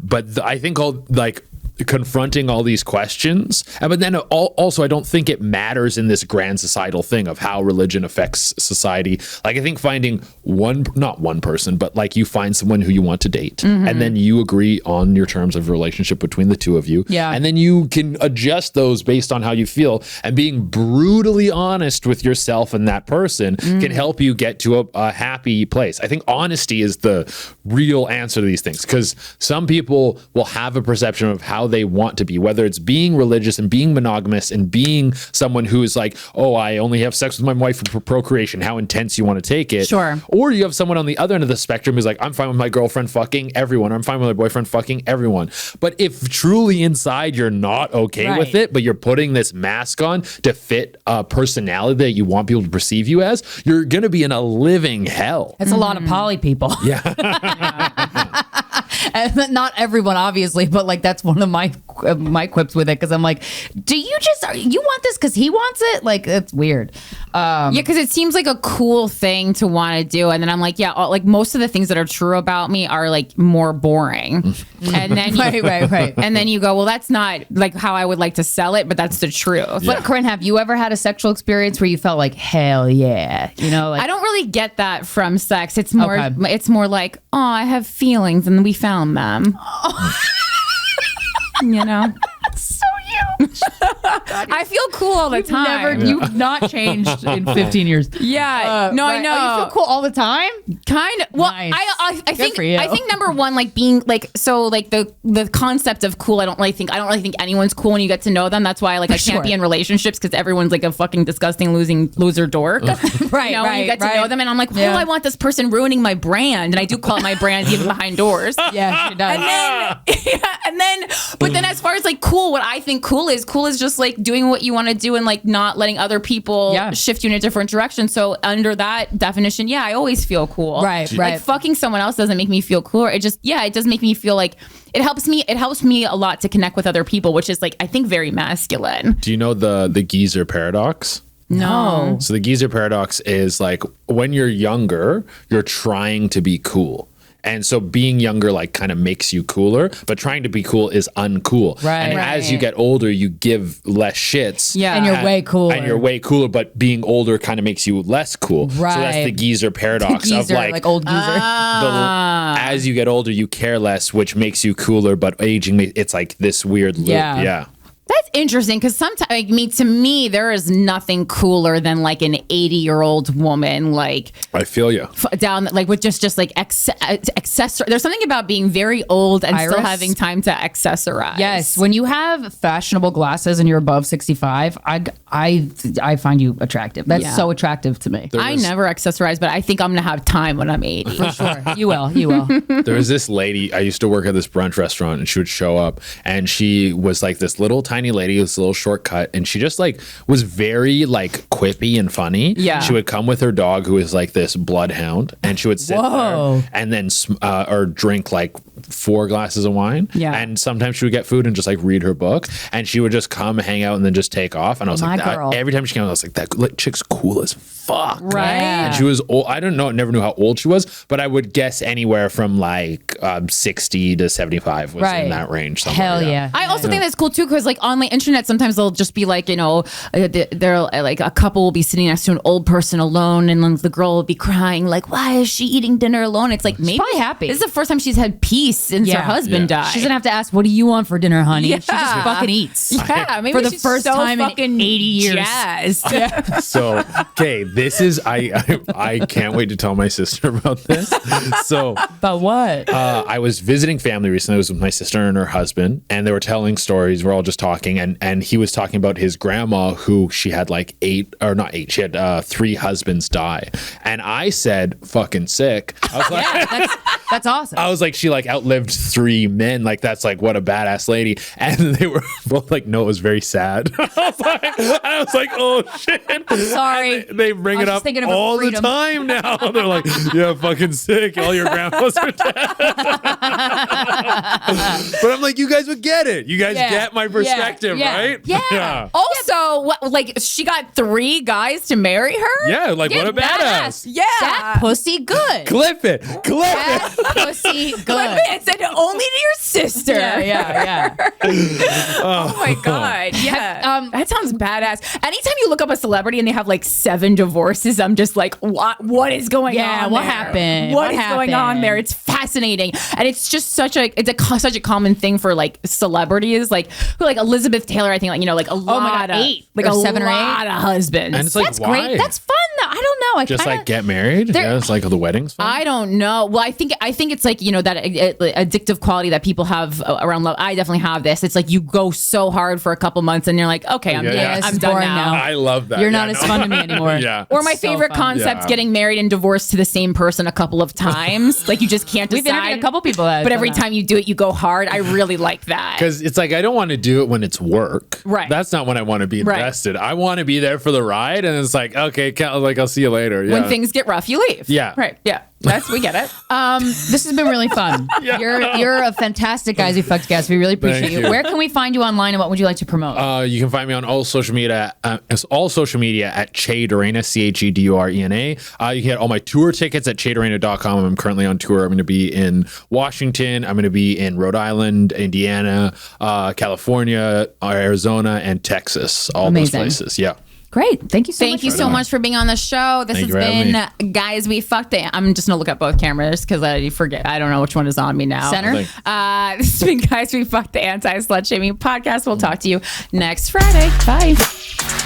But I think all like confronting all these questions, but then also I don't think it matters in this grand societal thing of how religion affects society. Like I think finding not one person, but like you find someone who you want to date and then you agree on your terms of relationship between the two of you, and then you can adjust those based on how you feel, and being brutally honest with yourself and that person can help you get to a happy place. I think honesty is the real answer to these things, because some people will have a perception of how they want to be, whether it's being religious and being monogamous and being someone who is like, oh, I only have sex with my wife for procreation, how intense you want to take it. Sure. Or you have someone on the other end of the spectrum who's like, I'm fine with my girlfriend fucking everyone, or I'm fine with my boyfriend fucking everyone. But if truly inside you're not okay with it, but you're putting this mask on to fit a personality that you want people to perceive you as, you're going to be in a living hell. That's a lot of poly people. And not everyone, obviously, but like that's one of my quips with it, because I'm like, do you want this because he wants it? Like, it's weird. Because it seems like a cool thing to want to do, and then I'm like, like most of the things that are true about me are like more boring, and then right. And then you go, well, that's not like how I would like to sell it, but that's the truth. But Corinne, have you ever had a sexual experience where you felt like, hell yeah, like, I don't really get that from sex. It's more like, oh, I have feelings and we found them. You know? So you. I feel cool all the time. You've not changed in 15 years. Yeah. No, I know. Oh, you feel cool all the time? Kind of. Well, Nice. I think number one, like being like, so like the concept of cool, I don't really think anyone's cool when you get to know them. That's why I can't be in relationships, because everyone's like a fucking disgusting loser dork. Right. When you get to know them, and I'm like, I want this person ruining my brand, and I do call it my brand even behind doors. Yeah, she does. And then, but then as far as like cool, what I think cool is just like doing what you want to do and like not letting other people shift you in a different direction. So under that definition, I always feel cool. Right. Like fucking someone else doesn't make me feel cooler. It just, it does make me feel like it helps me a lot to connect with other people, which is like, I think very masculine. Do you know the geezer paradox? No. So the geezer paradox is like, when you're younger, you're trying to be cool. And so being younger like kind of makes you cooler, but trying to be cool is uncool. Right. And as you get older, you give less shits. Yeah. And you're way cooler. And you're way cooler, but being older kind of makes you less cool. Right. So that's the geezer paradox of like old geezer. As you get older, you care less, which makes you cooler, but aging, it's like this weird loop. Yeah. That's interesting, because sometimes, to me, there is nothing cooler than like an 80-year-old woman, like I feel you down like with just like accessory. There's something about being very old and still having time to accessorize. Yes, when you have fashionable glasses and you're above 65, I find you attractive. That's so attractive to me. I never accessorize, but I think I'm gonna have time when I'm 80. For sure, you will. There was this lady, I used to work at this brunch restaurant, and she would show up, and she was like this little tiny lady with this little shortcut, and she just like was very like quippy and funny. Yeah. She would come with her dog, who is like this bloodhound, and she would sit there and then or drink like 4 glasses of wine. Yeah. And sometimes she would get food and just like read her book, and she would just come hang out and then just take off. And I was My like, girl. every time she came out, I was like, that chick's cool as fuck. Right. And she was old. I don't know, never knew how old she was, but I would guess anywhere from like 60 to 75 was Right. in that range somewhere. Hell yeah. I also think that's cool too, because like on the internet, sometimes they'll just be like, they're like a couple will be sitting next to an old person alone, and then the girl will be crying like, why is she eating dinner alone? It's like maybe probably happy. This is the first time she's had peace since her Yeah. husband died. She's gonna have to ask, what do you want for dinner, honey? She just Yeah. fucking eats. yeah, maybe For the she's first so time in fucking 80 years. jazzed. So, okay, this is, I can't wait to tell my sister about this. So, But what? I was visiting family recently. I was with my sister and her husband, and they were telling stories. We're all just talking, and he was talking about his grandma, who she had like 3 husbands die. And I said, fucking sick. I was like, That's awesome. I was like, she like outlived 3 men. Like, that's like, what a badass lady. And they were both like, no, it was very sad. I was like, oh shit. Sorry. They bring I was it just up thinking of her all the freedom. time now. They're like, yeah, fucking sick. All your grandmas are dead. But I'm like, you guys would get it. You guys get my perspective, Yeah. right? Yeah. Also, like she got 3 guys to marry her. Yeah, like what a badass. Yeah, That pussy good. Clip it. That pussy good. It said only to your sister. Yeah. Oh my god. Yeah. That sounds badass. Anytime you look up a celebrity and they have like 7 divorces, I'm just like, what is going Yeah, on? what there? happened? What What is going on happened? there? It's fascinating, and it's just such a common thing for like celebrities, like who like Elizabeth Taylor. I think like a lot my God, of 8 like or a 7 or 8? lot of husbands. And it's like, That's why? great. That's fun though. I don't know. I Just kinda, like get married. Yeah, it's like the wedding's fun. I don't know. Well, I think it's like that addictive quality that people have around love. I definitely have this. It's like you go so hard for a couple months and you're like, okay, I'm Yeah, done. yeah. This I'm is done boring now. now. I love that. You're Yeah, not no. as fun to me anymore. Yeah. Or my It's so favorite fun. concept, Yeah. getting married and divorced to the same person a couple of times. Like you just can't We've decide. interviewed a couple people that but have every done that. time you do it, you go hard. I really like that. Because it's like, I don't want to do it when it's work. Right. That's not when I want to be Right. invested. I want to be there for the ride. And it's like, okay, I'll see you later. Yeah. When things get rough, you leave. Yeah. Right. Yeah. We get it. This has been really fun. You're a fantastic Guys Who Fucked guest. We really appreciate Thank you. you. Where can we find you online, and what would you like to promote? You can find me on all social media at Che Durena, CHEDURENA. You can get all my tour tickets at CheDurena.com. I'm currently on tour. I'm going to be in Washington. I'm going to be in Rhode Island, Indiana, California, Arizona, and Texas. All Amazing. those places. Yeah. Great. Thank you so much. Thank you so much for being on the show. This Thank has you for having been Guys We Fucked. I'm just going to look at both cameras because I forget. I don't know which one is on me now. Center? Thank- This has been Guys We Fucked, the anti-slut shaming podcast. We'll talk to you next Friday. Bye.